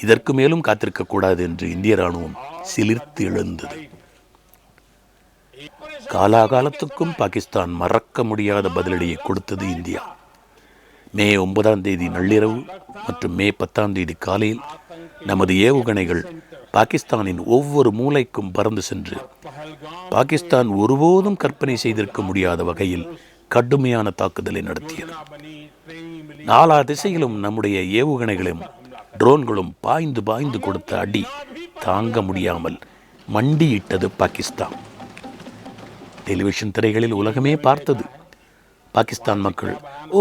Speaker 4: இதற்கு மேலும் காத்திருக்கக்கூடாது என்று இந்திய இராணுவம் சிலிர்த்து எழுந்தது. காலாகாலத்துக்கும் பாகிஸ்தான் மறக்க முடியாத பதிலடியை கொடுத்தது இந்தியா. மே 9 நள்ளிரவு மற்றும் மே 10 காலையில் நமது ஏவுகணைகள் பாகிஸ்தானின் ஒவ்வொரு மூலைக்கும் பறந்து சென்று பாகிஸ்தான் ஒருபோதும் கற்பனை செய்திருக்க முடியாத வகையில் கடுமையான தாக்குதலை நடத்தியது. நாலா திசையிலும் நம்முடைய ஏவுகணைகளும் ட்ரோன்களும் பாய்ந்து பாய்ந்து கொடுத்த அடி தாங்க முடியாமல் மண்டியிட்டது பாகிஸ்தான். டெலிவிஷன் திரைகளில் உலகமே பார்த்தது. பாகிஸ்தான் மக்கள், ஓ,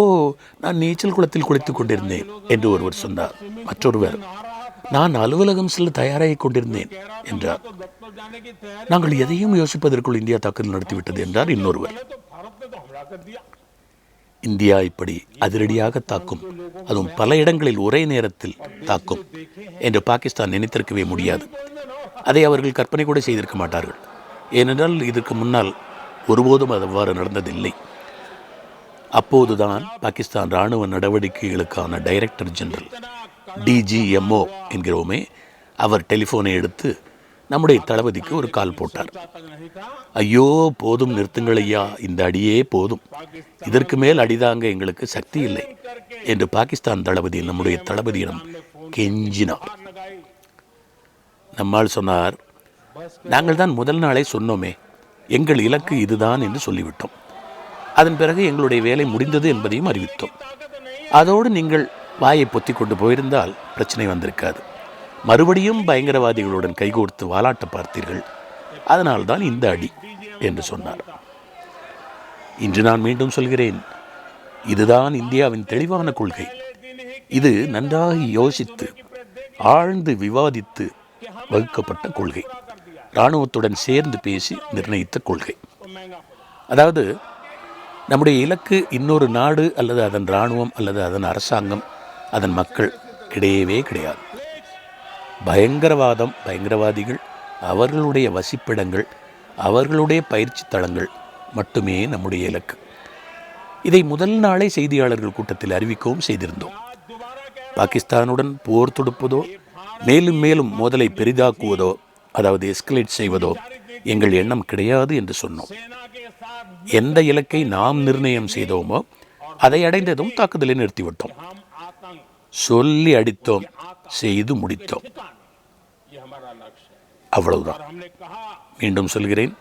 Speaker 4: நான் நீச்சல் குளத்தில் குளித்துக் கொண்டிருந்தேன் என்று ஒருவர் சொன்னார். மற்றொருவர், நான் அலுவலகம் செல்ல தயாராகிக் கொண்டிருந்தேன் என்றார். நாங்கள் எதையும் யோசிப்பதற்குள் இந்தியா தாக்குதல் நடத்திவிட்டது என்றார் இன்னொருவர். இந்தியா இப்படி அதிரடியாக தாக்கும், அதுவும் பல இடங்களில் ஒரே நேரத்தில் தாக்கும் என்று பாகிஸ்தான் நினைத்திருக்கவே முடியாது. அதை அவர்கள் கற்பனை கூட செய்திருக்க மாட்டார்கள். ஏனென்றால் இதற்கு முன்னால் ஒருபோதும் அது அவ்வாறு நடந்ததில்லை. அப்போதுதான் பாகிஸ்தான் இராணுவ நடவடிக்கைகளுக்கான டைரக்டர் ஜெனரல், DGMO என்கிறோமே, அவர் டெலிஃபோனை எடுத்து நம்முடைய தளபதிக்கு ஒரு கால் போட்டார். ஐயோ, போதும், நிறுத்துங்கள் ஐயா, இந்த அடியே போதும், இதற்கு மேல் அடிதாங்க எங்களுக்கு சக்தி இல்லை என்று பாகிஸ்தான் தளபதி நம்முடைய தளபதியிடம் கெஞ்சினார். நம்மால் சொன்னார், நாங்கள் தான் முதல் நாளே சொன்னோமே, எங்கள் இலக்கு இதுதான் என்று சொல்லிவிட்டோம். அதன் பிறகு எங்களுடைய வேலை முடிந்தது என்பதையும் அறிவித்தோம். அதோடு நீங்கள் வாயை பொத்தி கொண்டு போயிருந்தால் பிரச்சனை வந்திருக்காது. மறுபடியும் பயங்கரவாதிகளுடன் கைகோர்த்து வாலாட்ட பார்த்தீர்கள், அதனால்தான் இந்த அடி என்று சொன்னார். இன்று நான் மீண்டும் சொல்கிறேன், இதுதான் இந்தியாவின் தெளிவான கொள்கை. இது நன்றாக யோசித்து ஆழ்ந்து விவாதித்து வகுக்கப்பட்ட கொள்கை, இராணுவத்துடன் சேர்ந்து பேசி நிர்ணயித்த கொள்கை. அதாவது நம்முடைய இலக்கு இன்னொரு நாடு அல்லது அதன் இராணுவம் அல்லது அதன் அரசாங்கம், அதன் மக்கள் கிடையவே கிடையாது. பயங்கரவாதம், பயங்கரவாதிகள், அவர்களுடைய வசிப்பிடங்கள், அவர்களுடைய பயிற்சி தளங்கள் மட்டுமே நம்முடைய இலக்கு. இதை முதல் நாளே செய்தியாளர்கள் கூட்டத்தில் அறிவிக்கவும் செய்திருந்தோம். பாகிஸ்தானுடன் போர் தொடுப்பதோ மேலும் மேலும் மோதலை பெரிதாக்குவதோ, அதாவது எஸ்கலேட் செய்வதோ எங்கள் எண்ணம் கிடையாது என்று சொன்னோம். எந்த இலக்கை நாம் நிர்ணயம் செய்தோமோ அதை அடைந்ததும் தாக்குதலை நிறுத்திவிட்டோம். சொல்லி அடித்தோம், செய்து முடித்தோம், அவ்வளவுதான். மீண்டும் சொல்கிறேன்,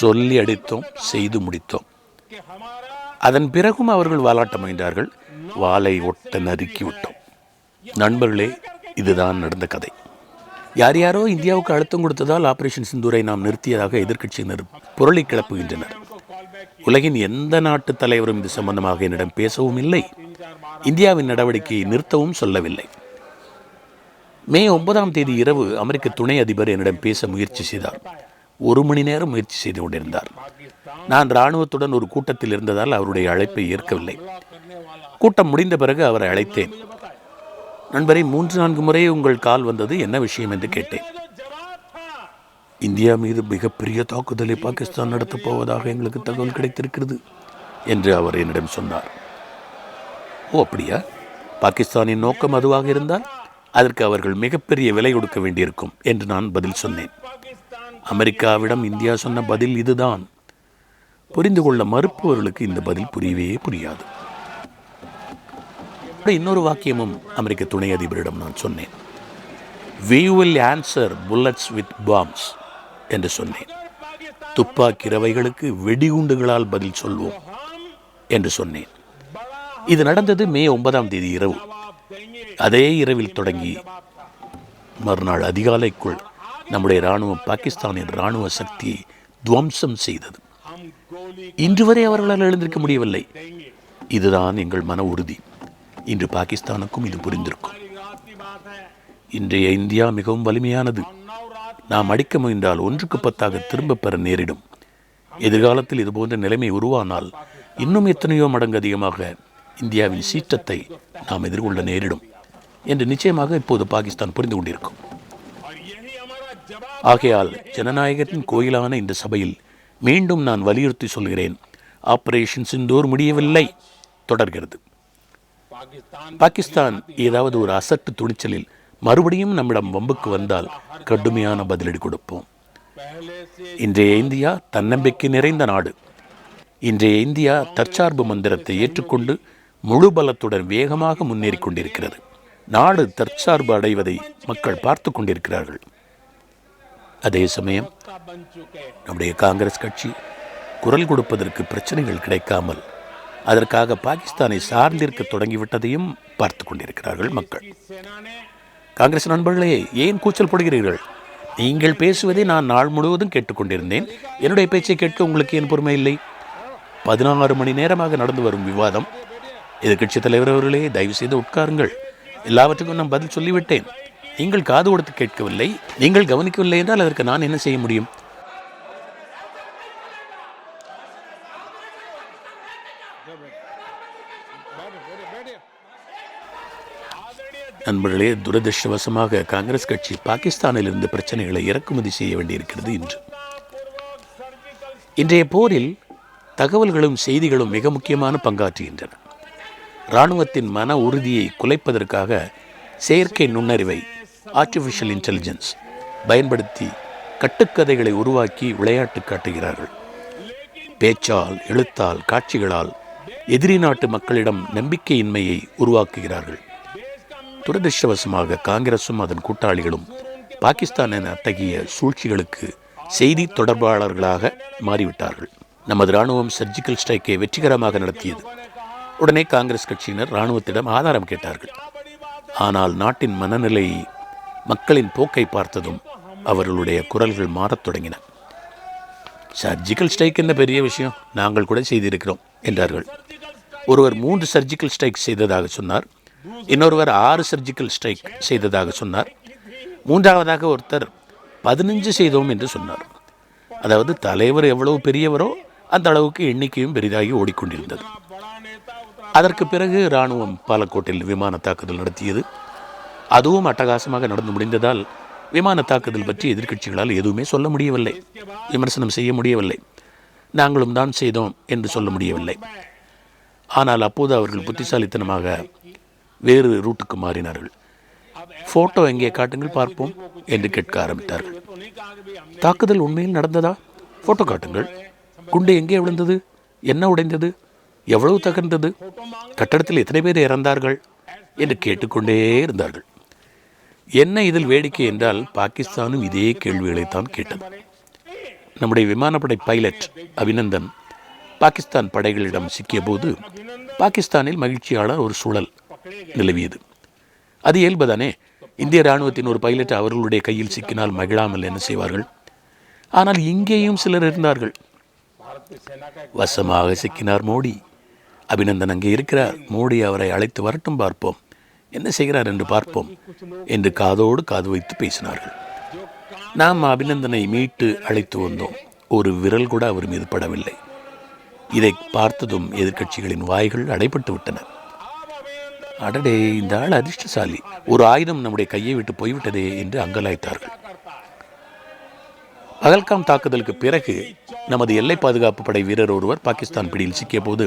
Speaker 4: சொல்லி அடித்தோம், செய்து முடித்தோம். அதன் பிறகும் அவர்கள் வாலாட்டம் முயன்றார்கள், வாளை ஒட்ட நறுக்கிவிட்டோம். நண்பர்களே, இதுதான் நடந்த கதை. யார் யாரோ இந்தியாவுக்கு அழுத்தம் கொடுத்ததால் ஆபரேஷன் சிந்தூரை நாம் நிறுத்தியதாக எதிர்க்கட்சியினர் புரளி கிளப்புகின்றனர். உலகின் எந்த நாட்டு தலைவரும் இது சம்பந்தமாக என்னிடம் பேசவும் இல்லை, இந்தியாவின் நடவடிக்கையை நிறுத்தவும் சொல்லவில்லை. மே 9 இரவு அமெரிக்க துணை அதிபர் என்னிடம் பேச முயற்சி செய்தார். 1 மணி நேரம் முயற்சி செய்து கொண்டிருந்தார். நான் இராணுவத்துடன் ஒரு கூட்டத்தில் இருந்ததால் அவருடைய அழைப்பை ஏற்கவில்லை. கூட்டம் முடிந்த பிறகு அவரை அழைத்தேன். நண்பரை, 3-4 முறை உங்கள் கால் வந்தது, என்ன விஷயம் என்று கேட்டேன். இந்தியா மீது மிகப்பெரிய தாக்குதலை பாகிஸ்தான் நடத்தப் போவதாக எங்களுக்கு தகவல் கிடைத்திருக்கிறது என்று அவர் என்னிடம் சொன்னார். ஓ, அப்படியா? பாகிஸ்தானின் நோக்கம் அதுவாக இருந்தால் அதற்கு அவர்கள் மிகப்பெரிய விலை கொடுக்க வேண்டியிருக்கும் என்று நான் பதில் சொன்னேன். அமெரிக்காவிடம் இந்தியா சொன்ன பதில் இதுதான். புரிந்து கொள்ள மறுப்பவர்களுக்கு இந்த பதில் புரியவே புரியாது. அப்படி இன்னொரு வாக்கியமும் அமெரிக்க துணை அதிபரிடம் நான் சொன்னேன். We will answer bullets with bombs என்று சொன்னேன். துப்பாக்கி ரவைகளுக்கு வெடிகுண்டுகளால் பதில் சொல்வோம் என்று சொன்னேன். இது நடந்தது மே 9ஆம் தேதி இரவு. அதே இரவில் தொடங்கி மறுநாள் அதிகாலைக்குள் நம்முடைய இராணுவம் பாகிஸ்தானின் இராணுவ சக்தியை துவம்சம் செய்தது. இன்று வரை அவர்களால் எழுந்திருக்க முடியவில்லை. இதுதான் எங்கள் மன உறுதி. இன்று பாகிஸ்தானுக்கும் இது புரிந்திருக்கும். இன்றைய இந்தியா மிகவும் வலிமையானது. நாம் அடிக்க முயன்றால் 1க்கு 10 திரும்ப பெற நேரிடும். எதிர்காலத்தில் இதுபோன்ற நிலைமை உருவானால் இன்னும் எத்தனையோ மடங்கு அதிகமாக இந்தியாவின் சீற்றத்தை நாம் எதிர்கொள்ள நேரிடும் என்று நிச்சயமாக இப்போது பாகிஸ்தான் புரிந்து கொண்டிருக்கும். ஆகையால் ஜனநாயகத்தின் கோயிலான இந்த சபையில் மீண்டும் நான் வலியுறுத்தி சொல்கிறேன், ஆபரேஷன் சிந்தூர் முடியவில்லை, தொடர்கிறது. பாகிஸ்தான் ஏதாவது ஒரு அசட்டு துணிச்சலில் மறுபடியும் நம்மிடம் வம்புக்கு வந்தால் கடுமையான பதிலடி கொடுப்போம். இன்றைய இந்தியா தன்னம்பிக்கை நிறைந்த நாடு. இன்றைய இந்தியா தற்சார்பு மந்திரத்தை ஏற்றுக்கொண்டு முழு பலத்துடன் வேகமாக முன்னேறி கொண்டிருக்கிறது. நாடு தற்சார்பு அடைவதை மக்கள் பார்த்து கொண்டிருக்கிறார்கள். அதே சமயம் நம்முடைய காங்கிரஸ் கட்சி குரல் கொடுப்பதற்கு பிரச்சனைகள் கிடைக்காமல் அதற்காக பாகிஸ்தானை சார்ந்திருக்க தொடங்கிவிட்டதையும் பார்த்து கொண்டிருக்கிறார்கள் மக்கள். காங்கிரஸ் நண்பர்களே, ஏன் கூச்சல் போடுகிறீர்கள்? நீங்கள் பேசுவதை நான் நாள் முழுவதும் கேட்டுக்கொண்டிருந்தேன். என்னுடைய பேச்சை கேட்க உங்களுக்கு ஏன் பொறுமை இல்லை? 16 மணி நேரமாக நடந்து வரும் விவாதம். எதிர்கட்சித் தலைவர் அவர்களே, தயவு செய்து உட்காருங்கள். எல்லாவற்றுக்கும் நான் பதில் சொல்லிவிட்டேன். நீங்கள் காது கொடுத்து கேட்கவில்லை, நீங்கள் கவனிக்கவில்லை என்றால் அதற்கு நான் என்ன செய்ய முடியும்? நண்பர்களே, துரதிருஷ்டவசமாக காங்கிரஸ் கட்சி பாகிஸ்தானில் இருந்து பிரச்சனைகளை இறக்குமதி செய்ய வேண்டியிருக்கிறது. இன்றைய போரில் தகவல்களும் செய்திகளும் மிக முக்கியமான பங்காற்றுகின்றன. இராணுவத்தின் மன உறுதியை குலைப்பதற்காக செயற்கை நுண்ணறிவை, ஆர்டிஃபிஷியல் இன்டெலிஜென்ஸ் பயன்படுத்தி கட்டுக்கதைகளை உருவாக்கி விளையாட்டு காட்டுகிறார்கள். பேச்சால், எழுத்தால், காட்சிகளால் எதிரி நாட்டு மக்களிடம் நம்பிக்கையின்மையை உருவாக்குகிறார்கள். துரதிருஷ்டவசமாக காங்கிரசும் அதன் கூட்டாளிகளும் பாகிஸ்தானின் அத்தகைய சூழ்ச்சிகளுக்கு செய்தி தொடர்பாளர்களாக மாறிவிட்டார்கள். நமது இராணுவம் சர்ஜிக்கல் ஸ்ட்ரைக்கை வெற்றிகரமாக நடத்தியது. உடனே காங்கிரஸ் கட்சியினர் இராணுவத்திடம் ஆதாரம் கேட்டார்கள். ஆனால் நாட்டின் மனநிலை, மக்களின் போக்கை பார்த்ததும் அவர்களுடைய குரல்கள் மாறத் தொடங்கின. சர்ஜிக்கல் ஸ்ட்ரைக் என்ன பெரிய விஷயம், நாங்கள் கூட செய்திருக்கிறோம் என்றார்கள். ஒருவர் 3 சர்ஜிக்கல் ஸ்ட்ரைக் செய்ததாக சொன்னார். இன்னொருவர் 6 சர்ஜிக்கல் ஸ்ட்ரைக் செய்ததாக சொன்னார். மூன்றாவதாக ஒருத்தர் 15 செய்தோம் என்று சொன்னார். அதாவது தலைவர் எவ்வளவு பெரியவரோ அந்த அளவுக்கு எண்ணிக்கையும் பெரிதாகி ஓடிக்கொண்டிருந்தது. அதற்கு பிறகு இராணுவம் பாலக்கோட்டில் விமான தாக்குதல் நடத்தியது. அதுவும் அட்டகாசமாக நடந்து முடிந்ததால் விமான தாக்குதல் பற்றி எதிர்க்கட்சிகளால் எதுவுமே சொல்ல முடியவில்லை, விமர்சனம் செய்ய முடியவில்லை. நாங்களும் தான் செய்தோம் என்று சொல்ல முடியவில்லை. ஆனால் அப்போது அவர்கள் புத்திசாலித்தனமாக வேறு ரூட்டுக்கு மாறினார்கள். ஃபோட்டோ எங்கே காட்டுங்கள் பார்ப்போம் என்று கேட்க ஆரம்பித்தார்கள். தாக்குதல் உண்மையில் நடந்ததா? ஃபோட்டோ காட்டுங்கள். குண்டு எங்கே விழுந்தது? என்ன உடைந்தது? எவ்வளவு தகர்ந்தது? கட்டடத்தில் எத்தனை பேர் இறந்தார்கள் என்று கேட்டுக்கொண்டே இருந்தார்கள். என்ன இதில் வேடிக்கை என்றால், பாகிஸ்தானும் இதே கேள்விகளைத்தான் கேட்டது. நம்முடைய விமானப்படை பைலட் அபிநந்தன் பாகிஸ்தான் படைகளிடம் சிக்கிய போது பாகிஸ்தானில் மகிழ்ச்சியான ஒரு சூழல் நிலவியது. அது இயல்புதானே. இந்திய இராணுவத்தின் ஒரு பைலட் அவர்களுடைய கையில் சிக்கினால் மகிழாமல் என்ன செய்வார்கள்? ஆனால் இங்கேயும் சிலர் இருந்தார்கள். வசமாக சிக்கினார் மோடி. அபிநந்தன் அங்கே இருக்கிறார். மோடி அவரை அழைத்து வரட்டும், பார்ப்போம் என்ன செய்கிறார் என்று பார்ப்போம் என்று காதோடு காது வைத்து பேசினார்கள். நாம் அபிநந்தனை மீட்டு அழைத்து வந்தோம். ஒரு விரல் கூட அவர் மீது படவில்லை. இதை பார்த்ததும் எதிர்க்கட்சிகளின் வாய்கள் அடைபட்டு விட்டன. அடடே, இந்த ஆள் அதிர்ஷ்டசாலி, ஒரு ஆயுதம் நம்முடைய கையை விட்டு போய்விட்டதே என்று அங்கலாய்த்தார்கள். பகல்காம் தாக்குதலுக்கு பிறகு நமது எல்லை பாதுகாப்பு படை வீரர் ஒருவர் பாகிஸ்தான் பிடியில் சிக்கிய போது,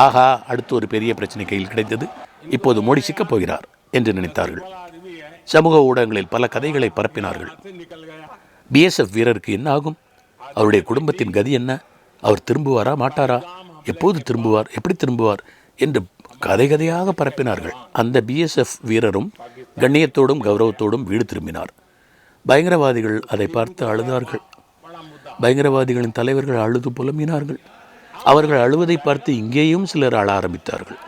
Speaker 4: ஆஹா, அடுத்து ஒரு பெரிய பிரச்சனை கையில் கிடைத்தது, இப்போது மோடி சிக்கப் போகிறார் என்று நினைத்தார்கள். சமூக ஊடகங்களில் பல கதைகளை பரப்பினார்கள். BSF வீரருக்கு என்ன ஆகும்? அவருடைய குடும்பத்தின் கதி என்ன? அவர் திரும்புவாரா மாட்டாரா? எப்போது திரும்புவார்? எப்படி திரும்புவார் என்று கதை கதையாக பரப்பினார்கள். அந்த பிஎஸ்எஃப் வீரரும் கண்ணியத்தோடும் கௌரவத்தோடும் வீடு திரும்பினார். பயங்கரவாதிகள் அதை பார்த்து அழுதார்கள். பயங்கரவாதிகளின் தலைவர்கள் அழுது புலம்பினார்கள். அவர்கள் அழுவதை பார்த்து இங்கேயும் சிலர் அழ ஆரம்பித்தார்கள்.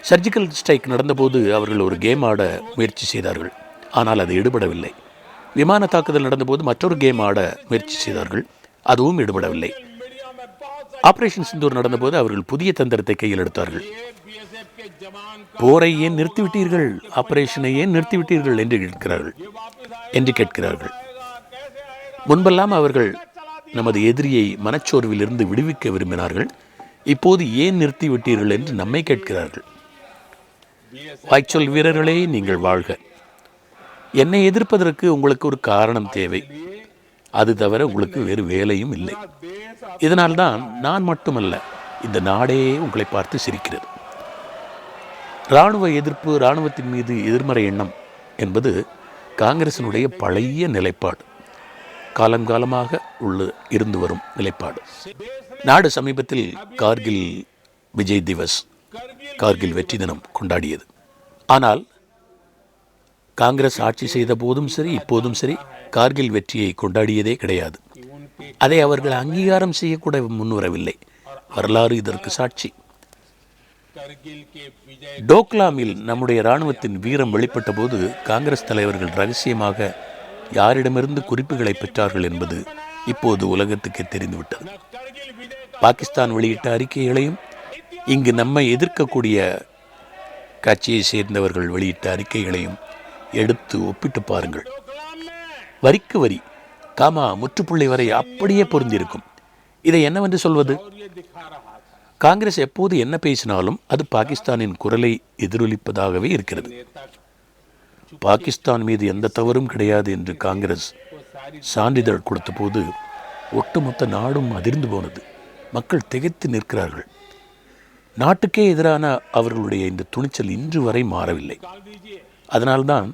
Speaker 4: சர்ஜிக்கல் ஸ்ட்ரைக் நடந்தபோது அவர்கள் ஒரு கேம் ஆட முயற்சி செய்தார்கள். ஆனால் அது எடுபடவில்லை. விமான தாக்குதல் நடந்தபோது மற்றொரு கேம் ஆட முயற்சி செய்தார்கள். அதுவும் எடுபடவில்லை. ஆபரேஷன் சிந்தூர் நடந்தபோது அவர்கள் புதிய தந்திரத்தை கையில் எடுத்தார்கள். போரை ஏன் நிறுத்திவிட்டீர்கள், ஆபரேஷனை ஏன் நிறுத்திவிட்டீர்கள் என்று கேட்கிறார்கள். முன்பெல்லாம் அவர்கள் நமது எதிரியை மனச்சோர்விலிருந்து விடுவிக்க விரும்பினார்கள். இப்போது ஏன் நிறுத்திவிட்டீர்கள் என்று நம்மை கேட்கிறார்கள். வாய்ச்சொல் வீரர்களே, நீங்கள் வாழ்க. என்னை எதிர்ப்பதற்கு உங்களுக்கு ஒரு காரணம் தேவை. அது தவிர உங்களுக்கு வேறு வேலையும் இல்லை. இதனால்தான் நான் மட்டுமல்ல, இந்த நாடே உங்களை பார்த்து சிரிக்கிறது. இராணுவ எதிர்ப்பு, இராணுவத்தின் மீது எதிர்மறை எண்ணம் என்பது காங்கிரசினுடைய பழைய நிலைப்பாடு, காலங்காலமாக இருந்து வரும் நிலைப்பாடு. நாடு சமீபத்தில் கார்கில் விஜய் திவஸ், கார்கில் வெற்றி தினம் கொண்டாடியது. ஆனால் காங்கிரஸ் ஆட்சி செய்த போதும் சரி, இப்போதும் சரி, கார்கில் வெற்றியை கொண்டாடியதே கிடையாது. அதை அவர்கள் அங்கீகாரம் செய்யக்கூட முன்வரவில்லை. வரலாறு இதற்கு சாட்சி. டோக்லாமில் நம்முடைய இராணுவத்தின் வீரம் வெளிப்பட்ட போது காங்கிரஸ் தலைவர்கள் ரகசியமாக யாரிடமிருந்து குறிப்புகளை பெற்றார்கள் என்பது இப்போது உலகத்துக்கு தெரிந்துவிட்டது. பாகிஸ்தான் வெளியிட்ட அறிக்கைகளையும் இங்கு நம்மை எதிர்க்கக்கூடிய கட்சியை சேர்ந்தவர்கள் வெளியிட்ட அறிக்கைகளையும் எடுத்து ஒப்பிட்டு பாருங்கள். வரிக்கு வரி, காமா முற்றுப்புள்ளி வரை அப்படியே பொருந்திருக்கும். இதை என்னவென்று சொல்வது? காங்கிரஸ் எப்போது என்ன பேசினாலும் அது பாகிஸ்தானின் குரலை எதிரொலிப்பதாகவே இருக்கிறது. பாகிஸ்தான் மீது எந்த தவறும் கிடையாது என்று காங்கிரஸ் சான்றிதழ் கொடுத்த போது ஒட்டுமொத்த நாடும் அதிர்ந்து போனது. மக்கள் திகைத்து நிற்கிறார்கள். நாட்டுக்கே எதிரான அவர்களுடைய இந்த துணிச்சல் இன்று வரை மாறவில்லை. அதனால்தான்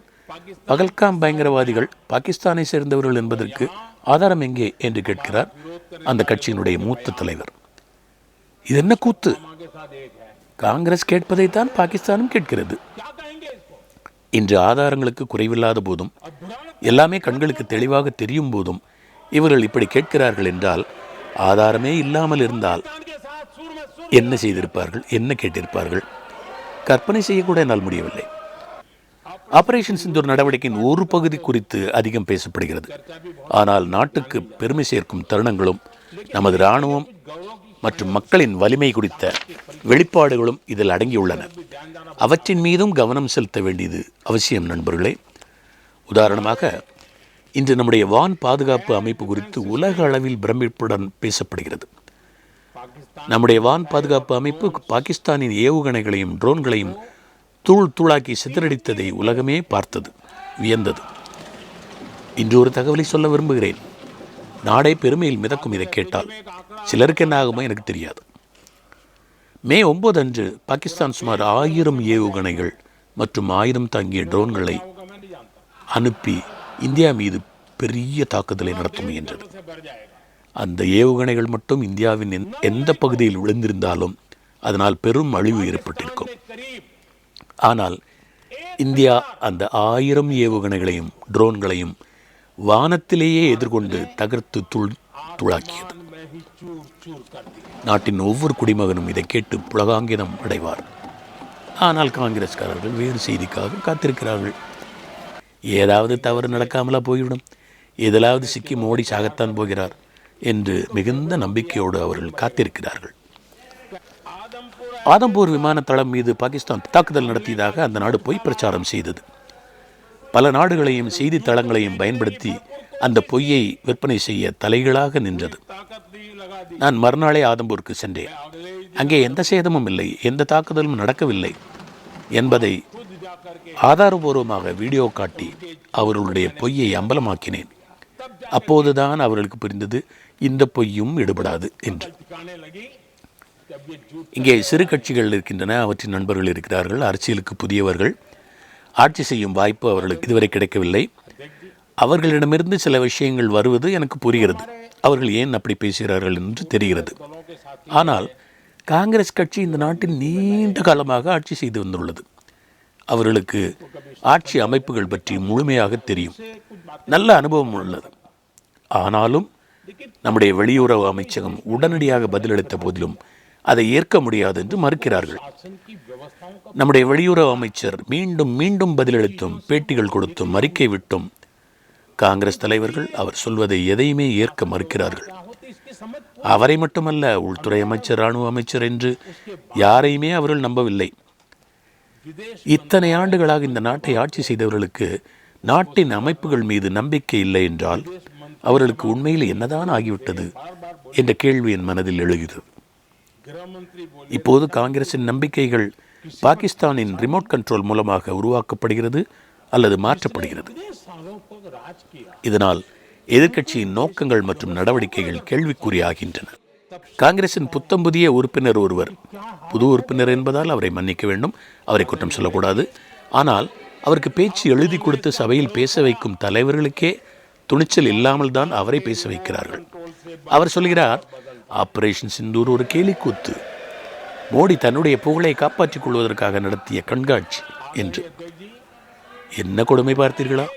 Speaker 4: பகல்காம் பயங்கரவாதிகள் பாகிஸ்தானை சேர்ந்தவர்கள் என்பதற்கு ஆதாரம் எங்கே என்று கேட்கிறார் அந்த கட்சியினுடைய மூத்த தலைவர். இது என்ன கூத்து? காங்கிரஸ் கேட்பதைத்தான் பாகிஸ்தானும் கேட்கிறது. இன்று ஆதாரங்களுக்கு குறைவில்லாத போதும், எல்லாமே கண்களுக்கு தெளிவாக தெரியும் போதும் இவர்கள் இப்படி கேட்கிறார்கள் என்றால், ஆதாரமே இல்லாமல் இருந்தால் என்ன செய்திருப்பார்கள், என்ன கேட்டிருப்பார்கள்? கற்பனை செய்யக்கூட என்னால் முடியவில்லை. ஆபரேஷன் சிந்தூர் நடவடிக்கையின் ஒரு பகுதி குறித்து அதிகம் பேசப்படுகிறது. ஆனால் நாட்டுக்கு பெருமை சேர்க்கும் தருணங்களும் நமது இராணுவம் மற்றும் மக்களின் வலிமை குறித்த வெளிப்பாடுகளும் இதில் அடங்கியுள்ளன. அவற்றின் மீதும் கவனம் செலுத்த வேண்டியது அவசியம் நண்பர்களே. உதாரணமாக, இன்று நம்முடைய வான் பாதுகாப்பு அமைப்பு குறித்து உலக அளவில் பிரமிப்புடன் பேசப்படுகிறது. நம்முடைய வான் பாதுகாப்பு அமைப்பு பாகிஸ்தானின் ஏவுகணைகளையும் ட்ரோன்களையும் தூளாக்கி சிதறடித்ததை உலகமே பார்த்தது, வியந்தது. இன்று ஒரு தகவலை சொல்ல விரும்புகிறேன். நாடே பெருமையில் மிதக்கும். இதை கேட்டால் சிலருக்கு என்ன ஆகுமோ எனக்கு தெரியாது. மே 9 அன்று பாகிஸ்தான் சுமார் 1000 ஏவுகணைகள் மற்றும் 1000 தாங்கிய ட்ரோன்களை அனுப்பி இந்தியா மீது பெரிய தாக்குதலை நடத்த முயன்றது. அந்த ஏவுகணைகள் மட்டும் இந்தியாவின் எந்த பகுதியில் விழுந்திருந்தாலும் அதனால் பெரும் அழிவு ஏற்பட்டிருக்கும். ஆனால் இந்தியா அந்த 1000 ஏவுகணைகளையும் ட்ரோன்களையும் வானத்திலேயே எதிர்கொண்டு தகர்த்து தூளாக்கியது. நாட்டின் ஒவ்வொரு குடிமகனும் இதை கேட்டு புலகாங்கிதம் அடைவார். ஆனால் காங்கிரஸ்காரர்கள் வேறு செய்திக்காக காத்திருக்கிறார்கள். ஏதாவது தவறு நடக்காமலா போய்விடும், எதிலாவது சிக்கி மோடி சாகத்தான் போகிறார் என்று மிகுந்த நம்பிக்கையோடு அவர்கள் காத்திருக்கிறார்கள். ஆதம்பூர் விமான தளம் மீது பாகிஸ்தான் தாக்குதல் நடத்தியதாக அந்த நாடு பொய் பிரச்சாரம் செய்தது. பல நாடுகளையும் செய்தி தளங்களையும் பயன்படுத்தி அந்த பொய்யை விற்பனை செய்ய தலைகளாக நின்றது. நான் மறுநாளே ஆதம்பூருக்கு சென்றேன். அங்கே எந்த சேதமும் இல்லை, எந்த தாக்குதலும் நடக்கவில்லை என்பதை ஆதாரபூர்வமாக வீடியோ காட்டி அவர்களுடைய பொய்யை அம்பலமாக்கினேன். அப்போதுதான் அவர்களுக்கு புரிந்தது இந்த பொய்யும் எடுபடாது என்று. இங்கே சிறு கட்சிகள் இருக்கின்றன, அவற்றின் நண்பர்கள் இருக்கிறார்கள், அரசியலுக்கு புதியவர்கள். ஆட்சி செய்யும் வாய்ப்பு அவர்களுக்கு இதுவரை கிடைக்கவில்லை. அவர்களிடமிருந்து சில விஷயங்கள் வருவது எனக்கு புரிகிறது. அவர்கள் ஏன் அப்படி பேசுகிறார்கள் என்று தெரிகிறது. ஆனால் காங்கிரஸ் கட்சி இந்த நாட்டில் நீண்ட காலமாக ஆட்சி செய்து வந்துள்ளது. அவர்களுக்கு ஆட்சி அமைப்புகள் பற்றி முழுமையாக தெரியும், நல்ல அனுபவம் உள்ளது. ஆனாலும் நம்முடைய வெளியுறவு அமைச்சகம் உடனடியாக பதிலளித்த போதிலும் அதை ஏற்க முடியாது என்று மறுக்கிறார்கள். நம்முடைய வெளியுறவு அமைச்சர் மீண்டும் மீண்டும் பதிலளித்தும் பேட்டிகள் கொடுத்தும் அறிக்கை விட்டும் காங்கிரஸ் தலைவர்கள் அவர் சொல்வதை எதையுமே ஏற்க மறுக்கிறார்கள். அவரை மட்டுமல்ல, உள்துறை அமைச்சர், இராணுவ அமைச்சர் என்று யாரையுமே அவர்கள் நம்பவில்லை. இத்தனை ஆண்டுகளாக இந்த நாட்டை ஆட்சி செய்தவர்களுக்கு நாட்டின் அமைப்புகள் மீது நம்பிக்கை இல்லை என்றால் அவர்களுக்கு உண்மையில் என்னதான் ஆகிவிட்டது என்ற கேள்வி என் மனதில் எழுகிறது. இப்போது காங்கிரசின் நம்பிக்கைகள் பாகிஸ்தானின் ரிமோட் கண்ட்ரோல் மூலமாக உருவாக்கப்படுகிறது அல்லது மாற்றப்படுகிறது. இதனால் எதிர்க்கட்சியின் நோக்கங்கள் மற்றும் நடவடிக்கைகள் கேள்விக்குறியாகின்றன. காங்கிரசின் புத்தம் புதிய உறுப்பினர் ஒருவர், புது உறுப்பினர் என்பதால் அவரை மன்னிக்க வேண்டும், அவரை குற்றம் சொல்லக்கூடாது. ஆனால் அவருக்கு பேச்சு எழுதி கொடுத்து சபையில் பேச வைக்கும் தலைவர்களுக்கே துணிச்சல் இல்லாமல் தான் அவரை பேச வைக்கிறார்கள். அவர் சொல்கிறார், ஆபரேஷன் சிந்தூர் ஒரு கேலிக்கூத்து, மோடி தன்னுடைய புகழை காப்பாற்றிக் கொள்வதற்காக நடத்திய கண்காட்சி என்று. என்ன கொடுமை பார்த்தீர்களா?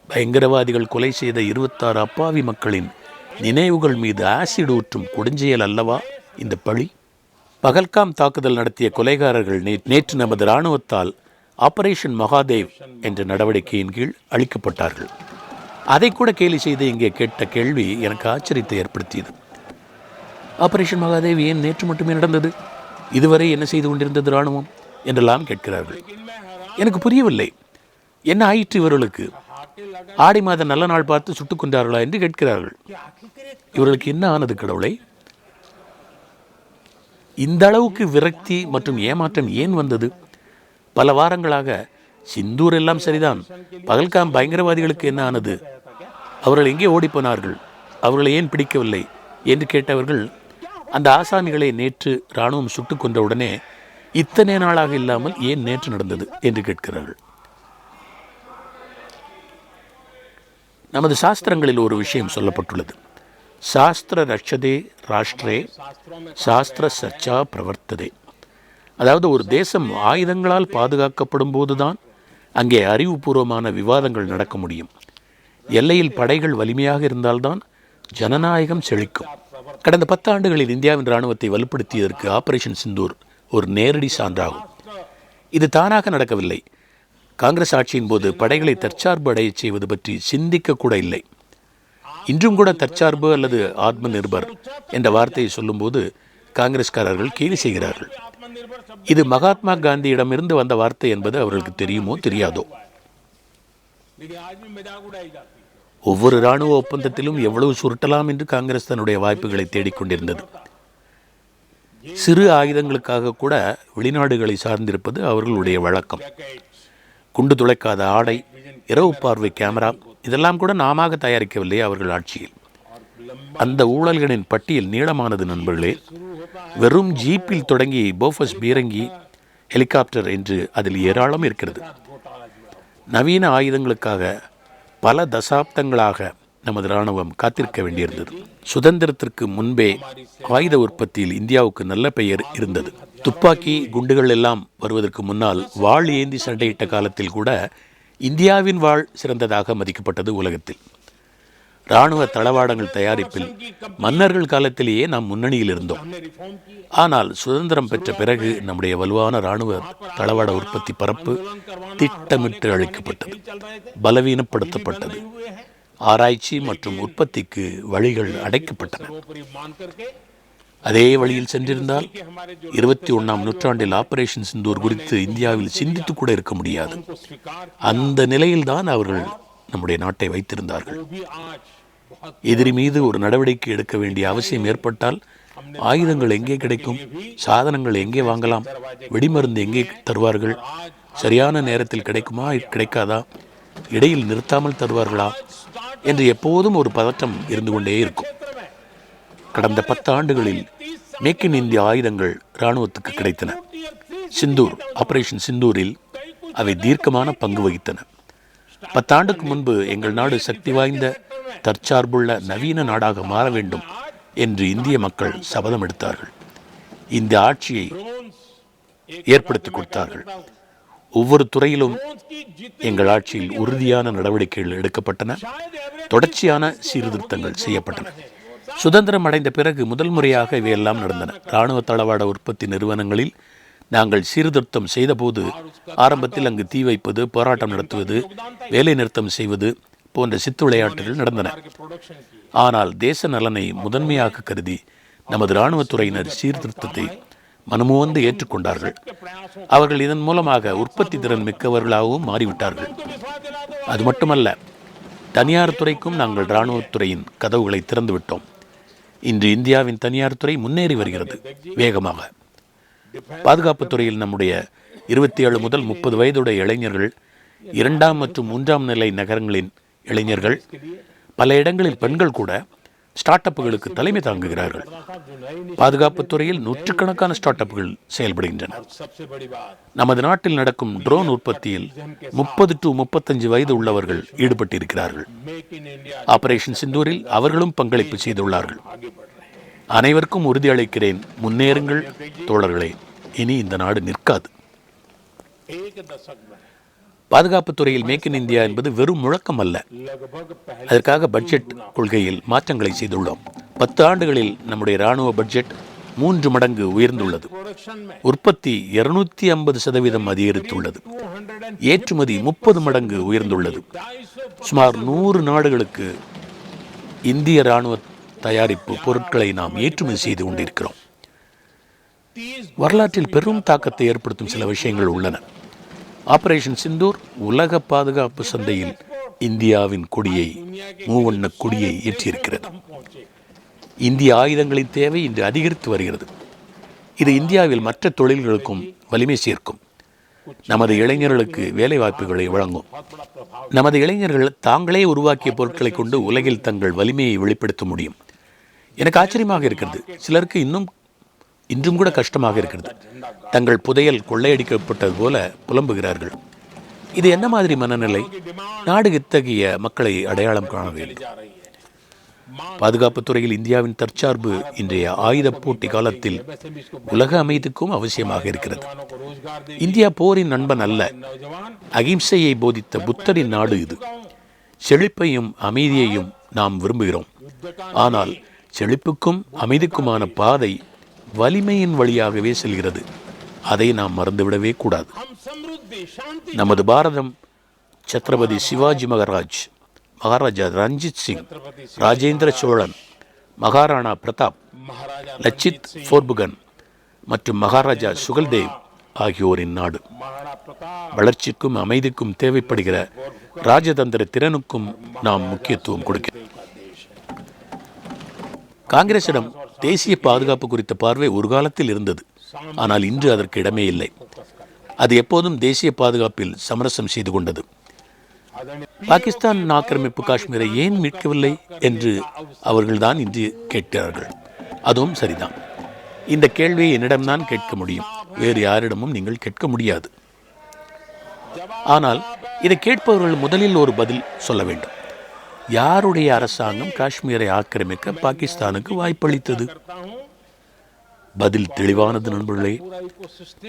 Speaker 4: பயங்கரவாதிகள் கொலை செய்த 26 அப்பாவி மக்களின் நினைவுகள் மீது ஆசிட் ஊற்றும் கொடுஞ்செயல் அல்லவா இந்த பழி? பகல்காம் தாக்குதல் நடத்திய கொலைகாரர்கள் நேற்று நமது இராணுவத்தால் ஆபரேஷன் மகாதேவ் என்ற நடவடிக்கையின் கீழ் அளிக்கப்பட்டார்கள். அதை கூட கேலி செய்து இங்கே கேட்ட கேள்வி எனக்கு ஆச்சரியத்தை ஏற்படுத்தியது. ஆபரேஷன் மகாதேவ் ஏன் நேற்று மட்டுமே நடந்தது? இதுவரை என்ன செய்து கொண்டிருந்தது இராணுவம் என்றெல்லாம் கேட்கிறார்கள். எனக்கு புரியவில்லை, என்ன ஆயிற்று இவர்களுக்கு? ஆடி மாத நல்ல நாள் பார்த்து சுட்டுக் கொண்டார்களா என்று கேட்கிறார்கள். இவர்களுக்கு என்ன ஆனது கடவுளை? இந்த அளவுக்கு விரக்தி மற்றும் ஏமாற்றம் ஏன் வந்தது? பல வாரங்களாக சிந்தூர் எல்லாம் சரிதான், பகல்காம் பயங்கரவாதிகளுக்கு என்ன ஆனது? அவர்கள் எங்கே ஓடிப்போனார்கள்? அவர்களை ஏன் பிடிக்கவில்லை என்று கேட்டவர்கள் அந்த ஆசாமிகளை நேற்று இராணுவம் சுட்டுக் கொன்ற உடனே இத்தனை நாளாக இல்லாமல் ஏன் நேற்று நடந்தது என்று கேட்கிறார்கள். நமது சாஸ்திரங்களில் ஒரு விஷயம் சொல்லப்பட்டுள்ளது, சாஸ்திர ரட்சதே ராஷ்டிரே சாஸ்திர சர்ச்சா பிரவர்த்ததே. அதாவது ஒரு தேசம் ஆயுதங்களால் பாதுகாக்கப்படும் போதுதான் அங்கே அறிவுபூர்வமான விவாதங்கள் நடக்க முடியும். எல்லையில் படைகள் வலிமையாக இருந்தால்தான் ஜனநாயகம் செழிக்கும். கடந்த 10 ஆண்டுகளில் இந்தியாவின் இராணுவத்தை வலுப்படுத்தியதற்கு ஆபரேஷன் சிந்தூர் ஒரு நேரடி சான்றாகும். இது தானாக நடக்கவில்லை. காங்கிரஸ் ஆட்சியின் போது படைகளை தற்சார்பு அடைய செய்வது பற்றி சிந்திக்க கூட இல்லை. இன்றும் கூட தற்சார்பு அல்லது ஆத்ம நிர்பர் என்ற வார்த்தையை சொல்லும்போது காங்கிரஸ்காரர்கள் கேலி செய்கிறார்கள். இது மகாத்மா காந்தியிடமிருந்து வந்த வார்த்தை என்பது அவர்களுக்கு தெரியுமோ தெரியாதோ? ஒவ்வொரு இராணுவ ஒப்பந்தத்திலும் எவ்வளவு சுருட்டலாம் என்று காங்கிரஸ் தன்னுடைய வாய்ப்புகளை தேடிக்கொண்டிருந்தது. சிறு ஆயுதங்களுக்காக கூட வெளிநாடுகளை சார்ந்திருப்பது அவர்களுடைய வழக்கம். குண்டு துளைக்காத ஆடை, இரவு பார்வை கேமரா, இதெல்லாம் கூட நாம தயாரிக்கவில்லை அவர்கள் ஆட்சியில். அந்த ஊழல்களின் பட்டியல் நீளமானது நண்பர்களே. வெறும் ஜீப்பில் தொடங்கி போஃபஸ் பீரங்கி, ஹெலிகாப்டர் என்று அதில் ஏராளம் இருக்கிறது. நவீன ஆயுதங்களுக்காக பல தசாப்தங்களாக நமது இராணுவம் காத்திருக்க வேண்டியிருந்தது. சுதந்திரத்திற்கு முன்பே ஆயுத உற்பத்தியில் இந்தியாவுக்கு நல்ல பெயர் இருந்தது. துப்பாக்கி குண்டுகள் எல்லாம் வருவதற்கு முன்னால் வாள் ஏந்தி சண்டையிட்ட காலத்தில் கூட இந்தியாவின் வாள் சிறந்ததாக மதிக்கப்பட்டது உலகத்தில். இராணுவ தளவாடங்கள் தயாரிப்பில் மன்னர்கள் காலத்திலேயே நாம் முன்னணியில் இருந்தோம். ஆனால் சுதந்திரம் பெற்ற பிறகு நம்முடைய வலுவான இராணுவ தளவாட உற்பத்தி பரப்பு திட்டமிட்டு அழிக்கப்பட்டது, பலவீனப்படுத்தப்பட்டது. ஆராய்ச்சி மற்றும் உற்பத்திக்கு வழிகள் அடைக்கப்பட்டன. அதே வழியில் சென்றிருந்தால் 21ஆம் நூற்றாண்டில் ஆபரேஷன் சிந்தூர் குறித்து இந்தியாவில் சிந்தித்து கூட இருக்க முடியாது. அந்த நிலையில்தான் அவர்கள் நம்முடைய நாட்டை வைத்திருந்தார்கள். எதிரி மீது ஒரு நடவடிக்கை எடுக்க வேண்டிய அவசியம் ஏற்பட்டால் ஆயுதங்கள் எங்கே கிடைக்கும், சாதனங்கள் எங்கே வாங்கலாம், வெடிமருந்து எங்கே தருவார்கள், சரியான நேரத்தில் கிடைக்குமா கிடைக்காதா, இடையில் நிறுத்தாமல் தருவார்களா என்று எப்போதும் ஒரு பதற்றம் இருந்து கொண்டே இருக்கும். கடந்த 10 ஆண்டுகளில் மேக் இன் இந்தியா ஆயுதங்கள் இராணுவத்துக்கு கிடைத்தன. சிந்தூர், ஆபரேஷன் சிந்தூரில் அவை தீர்க்கமான பங்கு வகித்தன. 10 ஆண்டுக்கு முன்பு எங்கள் நாடு சக்தி வாய்ந்த தற்சார்புள்ள நவீன நாடாக மாற வேண்டும் என்று இந்திய மக்கள் சபதம் எடுத்தார்கள். இந்த ஆட்சியை ஏற்படுத்தி கொடுத்தார்கள். ஒவ்வொரு துறையிலும் எங்கள் ஆட்சியில் உறுதியான நடவடிக்கைகள் எடுக்கப்பட்டன. தொடர்ச்சியான சீர்திருத்தங்கள் செய்யப்பட்டன. சுதந்திரம் அடைந்த பிறகு முதல் முறையாக இவையெல்லாம் நடந்தன. இராணுவ தளவாட உற்பத்தி நிறுவனங்களில் நாங்கள் சீர்திருத்தம் செய்தபோது ஆரம்பத்தில் அங்கு தீ வைப்பது, போராட்டம் நடத்துவது, வேலை நிறுத்தம் செய்வது போன்ற சித்து விளையாட்டுகள் நடந்தன. ஆனால் தேச நலனை முதன்மையாக கருதி நமது இராணுவத்துறையினர் சீர்திருத்தத்தை மனமுவந்து ஏற்றுக்கொண்டார்கள். அவர்கள் இதன் மூலமாக உற்பத்தி திறன் மிக்கவர்களாகவும் மாறிவிட்டார்கள். அது மட்டுமல்ல, தனியார் துறைக்கும் நாங்கள் இராணுவத்துறையின் கதவுகளை திறந்துவிட்டோம். இன்று இந்தியாவின் தனியார் துறை முன்னேறி வருகிறது வேகமாக. பாதுகாப்புத் துறையில் நம்முடைய 27 முதல் 30 வயதுடைய இளைஞர்கள், 2ஆம் மற்றும் 3ஆம் நிலை நகரங்களின் இளைஞர்கள், பல இடங்களில் பெண்கள் கூட ஸ்டார்ட் அப்புகளுக்கு தலைமை தாங்குகிறார்கள். பாதுகாப்புத் துறையில் நூற்றுக்கணக்கான ஸ்டார்ட் அப்புகள் செயல்படுகின்றன. நமது நாட்டில் நடக்கும் ட்ரோன் உற்பத்தியில் 30 to 35 வயது உள்ளவர்கள் ஈடுபட்டிருக்கிறார்கள். ஆபரேஷன் சிந்தூரில் அவர்களும் பங்களிப்பு செய்துள்ளார்கள். அனைவருக்கும் உறுதியளிக்கிறேன், முன்னேறுங்கள் தோழர்களே. இனி இந்த நாடு நிற்காது. பாதுகாப்புத் துறையில் மேக் இன் இந்தியா என்பது வெறும் முழக்கம் அல்ல. அதற்காக பட்ஜெட் கொள்கையில் மாற்றங்களை செய்துள்ளோம். 10 ஆண்டுகளில் நம்முடைய இராணுவ பட்ஜெட் 3 மடங்கு உயர்ந்துள்ளது. உற்பத்தி 250% அதிகரித்துள்ளது. ஏற்றுமதி 30 மடங்கு உயர்ந்துள்ளது. சுமார் 100 நாடுகளுக்கு இந்திய இராணுவ தயாரிப்பு பொருட்களை நாம் ஏற்றுமதி செய்து கொண்டிருக்கிறோம். வரலாற்றில் பெரும் தாக்கத்தை ஏற்படுத்தும் சில விஷயங்கள் உள்ளன. ஆபரேஷன் சிந்தூர் உலக பாதுகாப்பு சந்தையில் இந்தியாவின் கொடியை, மூவண்ண கொடியை ஏற்றியிருக்கிறது. இந்திய ஆயுதங்களின் தேவை இன்று அதிகரித்து வருகிறது. இது இந்தியாவில் மற்ற தொழில்களுக்கும் வலிமை சேர்க்கும். நமது இளைஞர்களுக்கு வேலை வாய்ப்புகளை வழங்கும். நமது இளைஞர்கள் தாங்களே உருவாக்கிய பொருட்களை கொண்டு உலகில் தங்கள் வலிமையை வெளிப்படுத்த முடியும். எனக்கு ஆச்சரியமாக இருக்கிறது. சிலருக்கு இன்றும் கூட கஷ்டமாக இருக்கிறது. தங்கள் புதையல் கொள்ளையடிக்கப்பட்டது போல புலம்புகிறார்கள். இது என்ன மாதிரி மனநிலை? நாடு இத்தகைய மக்களை அடையாளம் காண வேண்டும். பாதுகாப்புத் துறையில் இந்தியாவின் தற்சார்பு இன்றைய ஆயுத போட்டி காலத்தில் உலக அமைதிக்கும் அவசியமாக இருக்கிறது. இந்தியா போரின் நண்பன் அல்ல, அகிம்சையை போதித்த புத்தரின் நாடு இது. செழிப்பையும் அமைதியையும் நாம் விரும்புகிறோம். ஆனால் செழிப்புக்கும் அமைதிக்குமான பாதை வலிமையின் வழியாகவே செல்கிறது. அதை நாம் மறந்துவிடவே கூடாது. நமது பாரதம் சத்ரபதி சிவாஜி மகாராஜ், மகாராஜா ரஞ்சித் சிங், ராஜேந்திர சோழன், மகாராணா பிரதாப், லச்சித் போர்புகன் மற்றும் மகாராஜா சுகல்தேவ் ஆகியோரின் நாடு. வளர்ச்சிக்கும் அமைதிக்கும் தேவைப்படுகிற ராஜதந்திர திறனுக்கும் நாம் முக்கியத்துவம் கொடுக்கிறோம். காங்கிரசிடம் தேசிய பாதுகாப்பு குறித்த பார்வை ஒரு காலத்தில் இருந்தது. ஆனால் இன்று அதற்கு இடமே இல்லை. அது எப்போதும் தேசிய பாதுகாப்பில் சமரசம் செய்து கொண்டது. பாகிஸ்தான் ஆக்கிரமிப்பு காஷ்மீரை ஏன் மீட்கவில்லை என்று அவர்கள்தான் இன்று கேட்கிறார்கள். அதுவும் சரிதான். இந்த கேள்வியை என்னிடம்தான் கேட்க முடியும். வேறு யாரிடமும் நீங்கள் கேட்க முடியாது. ஆனால் இதை கேட்பவர்கள் முதலில் ஒரு பதில் சொல்ல வேண்டும். யாருடைய அரசாங்கம் காஷ்மீரை ஆக்கிரமிக்க பாகிஸ்தானுக்கு வாய்ப்பளித்தது? பதில் தெளிவானது நண்பர்களே.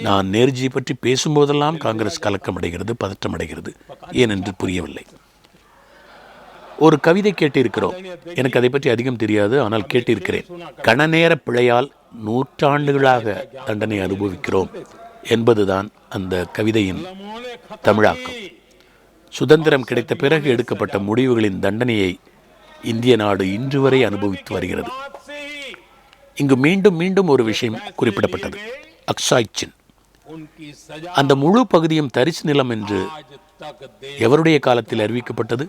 Speaker 4: நான் நேருஜி பற்றி பேசும்போதெல்லாம் காங்கிரஸ் கலக்கமடைகிறது, பதற்றமடைகிறது. ஏனென்று புரியவில்லை. ஒரு கவிதை கேட்டிருக்கிறோம். எனக்கு அதை பற்றி அதிகம் தெரியாது, ஆனால் கேட்டிருக்கிறேன். கணநேர பிழையால் நூற்றாண்டுகளாக தண்டனை அனுபவிக்கிறோம் என்பதுதான் அந்த கவிதையின் தமிழாக்கம். சுதந்திரம் கிடைத்த பிறகு எடுக்கப்பட்ட முடிவுகளின் தண்டனையை இந்திய நாடு இன்று வரை அனுபவித்து வருகிறது. இங்கு மீண்டும் மீண்டும் ஒரு விஷயம் குறிப்பிடப்பட்டது, அக்சாய் சின். அந்த முழு பகுதியும் தரிசு நிலம் என்று எவருடைய காலத்தில் அறிவிக்கப்பட்டது?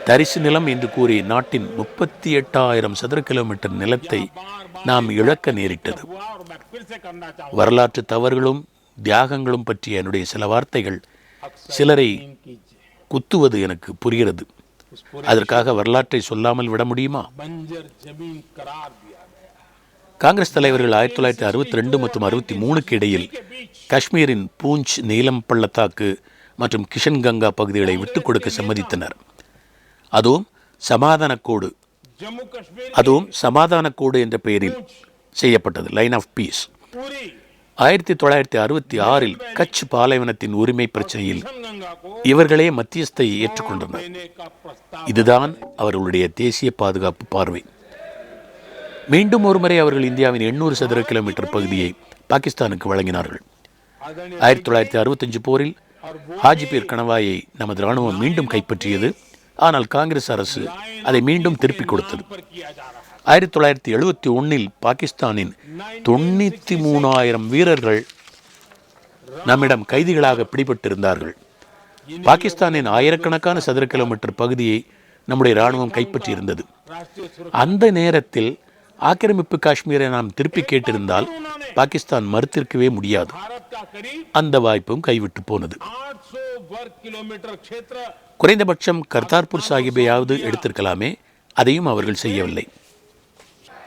Speaker 4: தரிசு நிலம் என்று கூறி நாட்டின் 38,000 சதுர கிலோமீட்டர் நிலத்தை நாம் இழக்க நேரிட்டது. வரலாற்று தவறுகளும் தியாகங்களும் பற்றிய என்னுடைய சில வார்த்தைகள் சிலரை குத்துவது எனக்கு புரிகிறது. அதற்காக வரலாற்றை சொல்லாமல் விட முடியுமா? காங்கிரஸ் தலைவர்கள் 1962 மற்றும் 63க்கு இடையில் காஷ்மீரின் பூஞ்ச், நீலம் பள்ளத்தாக்கு மற்றும் கிஷன்கங்கா பகுதிகளை விட்டுக் கொடுக்க சம்மதித்தனர். அதுவும் சமாதான கோடு என்ற பெயரில் செய்யப்பட்டது, லைன் ஆஃப் பீஸ். 1966 கட்ச் பாலைவனத்தின் உரிமை பிரச்சனையில் இவர்களே மத்தியஸ்தை ஏற்றுக்கொண்டனர். இதுதான் அவர்களுடைய தேசிய பாதுகாப்பு பார்வை. மீண்டும் ஒருமுறை அவர்கள் இந்தியாவின் 800 சதுர கிலோமீட்டர் பகுதியை பாகிஸ்தானுக்கு வழங்கினார்கள். 1965 போரில் ஹாஜிபீர் கணவாயை நமது இராணுவம் மீண்டும் கைப்பற்றியது. ஆனால் காங்கிரஸ் அரசு அதை மீண்டும் திருப்பிக் கொடுத்தது. 1971 பாகிஸ்தானின் 93,000 வீரர்கள் நம்மிடம் கைதிகளாக பிடிபட்டிருந்தார்கள். பாகிஸ்தானின் ஆயிரக்கணக்கான சதுர கிலோமீட்டர் பகுதியை நம்முடைய இராணுவம் கைப்பற்றியிருந்தது. அந்த நேரத்தில் ஆக்கிரமிப்பு காஷ்மீரை நாம் திருப்பி கேட்டிருந்தால் பாகிஸ்தான் மறுத்திருக்கவே முடியாது. அந்த வாய்ப்பும் கைவிட்டு போனது. குறைந்தபட்சம் கர்தார்பூர் சாஹிப்பையாவது எடுத்திருக்கலாமே, அதையும் அவர்கள் செய்யவில்லை.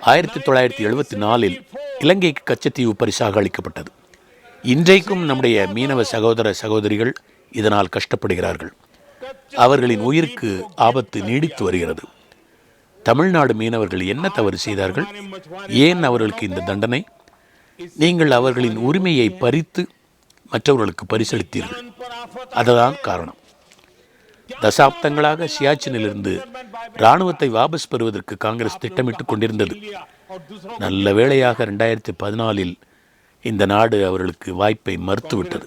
Speaker 4: 1974 இலங்கைக்கு கச்சத்தீவு பரிசாக அளிக்கப்பட்டது. இன்றைக்கும் நம்முடைய மீனவ சகோதர சகோதரிகள் இதனால் கஷ்டப்படுகிறார்கள். அவர்களின் உயிருக்கு ஆபத்து நீடித்து வருகிறது. தமிழ்நாடு மீனவர்கள் என்ன தவறு செய்தார்கள்? ஏன் அவர்களுக்கு இந்த தண்டனை? நீங்கள் அவர்களின் உரிமையை பறித்து மற்றவர்களுக்கு பரிசளித்தீர்கள். அதுதான் காரணம். தசாப்தங்களாக சியாச்சினிலிருந்து இராணுவத்தை வாபஸ் பெறுவதற்கு காங்கிரஸ் திட்டமிட்டுக் கொண்டிருந்தது. நல்ல வேளையாக 2014 இந்த நாடு அவர்களுக்கு வாய்ப்பை மறுத்துவிட்டது.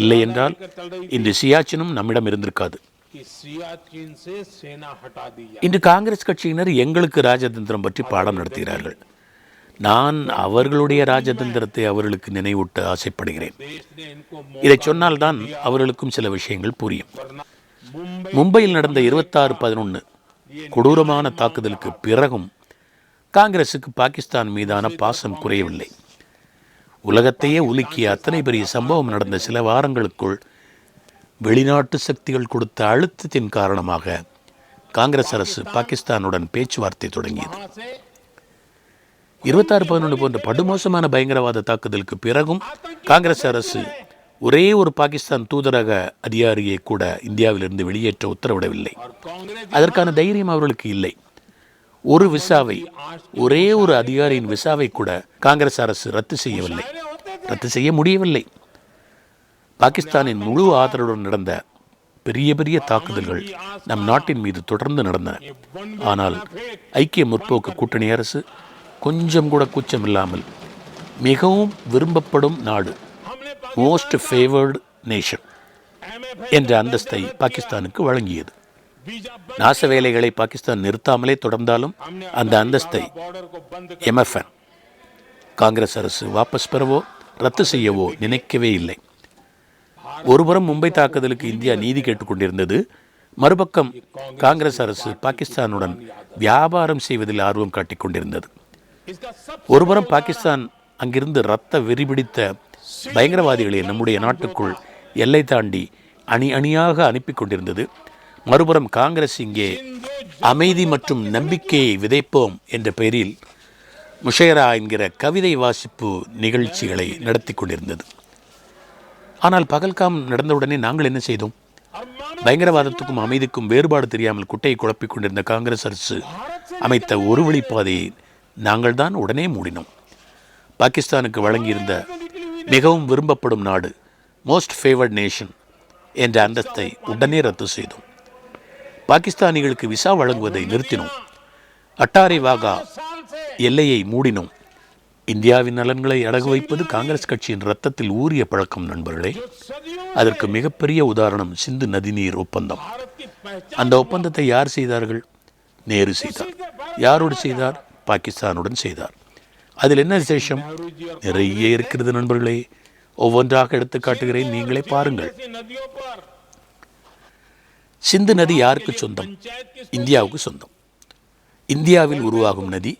Speaker 4: இல்லை என்றால் இன்று சியாச்சினும் நம்மிடம் இருந்திருக்காது. இன்று காங்கிரஸ் கட்சியினர் எங்களுக்கு ராஜதந்திரம் பற்றி பாடம் நடத்துகிறார்கள். நான் அவர்களுடைய ராஜதந்திரத்தை அவர்களுக்கு நினைவூட்ட ஆசைப்படுகிறேன். இதை சொன்னால்தான் அவர்களுக்கும் சில விஷயங்கள் புரியும். மும்பையில் நடந்த 26/11 கொடூரமான தாக்குதலுக்கு பிறகும் காங்கிரசுக்கு பாகிஸ்தான் மீதான பாசம் குறையவில்லை. உலகத்தையே உலுக்கிய அத்தனை பெரிய சம்பவம் நடந்த சில வாரங்களுக்குள் வெளிநாட்டு சக்திகள் கொடுத்த அழுத்தத்தின் காரணமாக காங்கிரஸ் அரசு பாகிஸ்தானுடன் பேச்சுவார்த்தை தொடங்கியது. 26/11 போன்ற படுமோசமான பயங்கரவாத தாக்குதலுக்கு பிறகும் காங்கிரஸ் அரசு ஒரே ஒரு பாகிஸ்தான் தூதரக அதிகாரியை கூட இந்தியாவிலிருந்து வெளியேற்ற உத்தரவிடவில்லை. அதற்கான தைரியம் அவர்களுக்கு இல்லை. ஒரு விசாவை, ஒரே ஒரு அதிகாரியின் விசாவை கூட காங்கிரஸ் அரசு ரத்து செய்யவில்லை, ரத்து செய்ய முடியவில்லை. பாகிஸ்தானின் முழு ஆதரவுடன் நடந்த பெரிய பெரிய தாக்குதல்கள் நம் நாட்டின் மீது தொடர்ந்து நடந்தன. ஆனால் ஐக்கிய முற்போக்கு கூட்டணி அரசு கொஞ்சம் கூட கூச்சமில்லாமல் மிகவும் விரும்பப்படும் நாடு, மோஸ்ட் ஃபேவர்டு நேஷன் என்ற அந்தஸ்தை பாகிஸ்தானுக்கு வழங்கியது. நாச வேலைகளை பாகிஸ்தான் நிறுத்தாமலே தொடர்ந்தாலும் அந்த அந்தஸ்தை MFN காங்கிரஸ் அரசு வாபஸ் பெறவோ ரத்து செய்யவோ நினைக்கவே இல்லை. ஒருபுறம் மும்பை தாக்குதலுக்கு இந்தியா நீதி கேட்டுக்கொண்டிருந்தது. மறுபக்கம் காங்கிரஸ் அரசு பாகிஸ்தானுடன் வியாபாரம் செய்வதில் ஆர்வம் காட்டிக் கொண்டிருந்தது. ஒருபுறம் பாகிஸ்தான் அங்கிருந்து இரத்த வெறிபிடித்த பயங்கரவாதிகளை நம்முடைய நாட்டுக்குள் எல்லை தாண்டி அணி அணியாக அனுப்பி கொண்டிருந்தது. மறுபுறம் காங்கிரஸ் இங்கே அமைதி மற்றும் நம்பிக்கையை விதைப்போம் என்ற பெயரில் முஷேரா என்கிற கவிதை வாசிப்பு நிகழ்ச்சிகளை நடத்தி கொண்டிருந்தது. ஆனால் பகல்காம் நடந்தவுடனே நாங்கள் என்ன செய்தோம்? பயங்கரவாதத்துக்கும் அமைதிக்கும் வேறுபாடு தெரியாமல் குட்டையை குழப்பிக் கொண்டிருந்த காங்கிரஸ் அரசு அமைத்த ஒரு வழிப்பாதையை நாங்கள் தான் உடனே மூடினோம். பாகிஸ்தானுக்கு வழங்கியிருந்த மிகவும் விரும்பப்படும் நாடு, மோஸ்ட் ஃபேவர்ட் நேஷன் என்ற அந்தஸ்தை உடனே ரத்து செய்தோம். பாகிஸ்தானிகளுக்கு விசா வழங்குவதை நிறுத்தினோம். அட்டாரி வாகா எல்லையை மூடினோம். இந்தியாவின் நலன்களை அடகு வைப்பது காங்கிரஸ் கட்சியின் இரத்தத்தில் ஊறிய பழக்கம் நண்பர்களே. அதற்கு மிகப்பெரிய உதாரணம் சிந்து நதிநீர் ஒப்பந்தம். அந்த ஒப்பந்தத்தை யார் செய்தார்கள்? நேரு செய்தார். யாரோடு செய்தார்? பாகிஸ்தானுடன் செய்தார். அதில் என்ன விசேஷம்? நிறைய இருக்கிறது நண்பர்களே. ஒவ்வொன்றாக எடுத்து காட்டுகிறேன், நீங்களே பாருங்கள். சிந்து நதி யாருக்கு சொந்தம்? இந்தியாவுக்கு சொந்தம். இந்தியாவில் உருவாகும் நதி,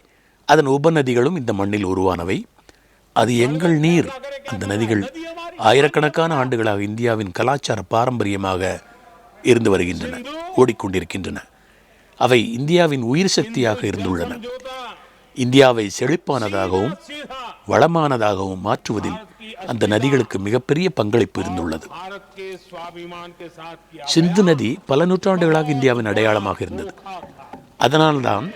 Speaker 4: அதன் உபநதிகளும் இந்த மண்ணில் உருவானவை. அது எங்கள் நீர். அந்த நதிகள் ஆயிரக்கணக்கான ஆண்டுகளாக இந்தியாவின் கலாச்சார பாரம்பரியமாக இருந்து வருகின்றன, ஓடிக்கொண்டிருக்கின்றன. அவை இந்தியாவின் உயிர் சக்தியாக இருந்துள்ளன. இந்தியாவை செழிப்பானதாகவும் வளமானதாகவும் மாற்றுவதில் அந்த நதிகளுக்கு மிகப்பெரிய பங்களிப்பு இருந்துள்ளது. சிந்து நதி பல நூற்றாண்டுகளாக இந்தியாவின் அடையாளமாக இருந்தது. அதனால்தான்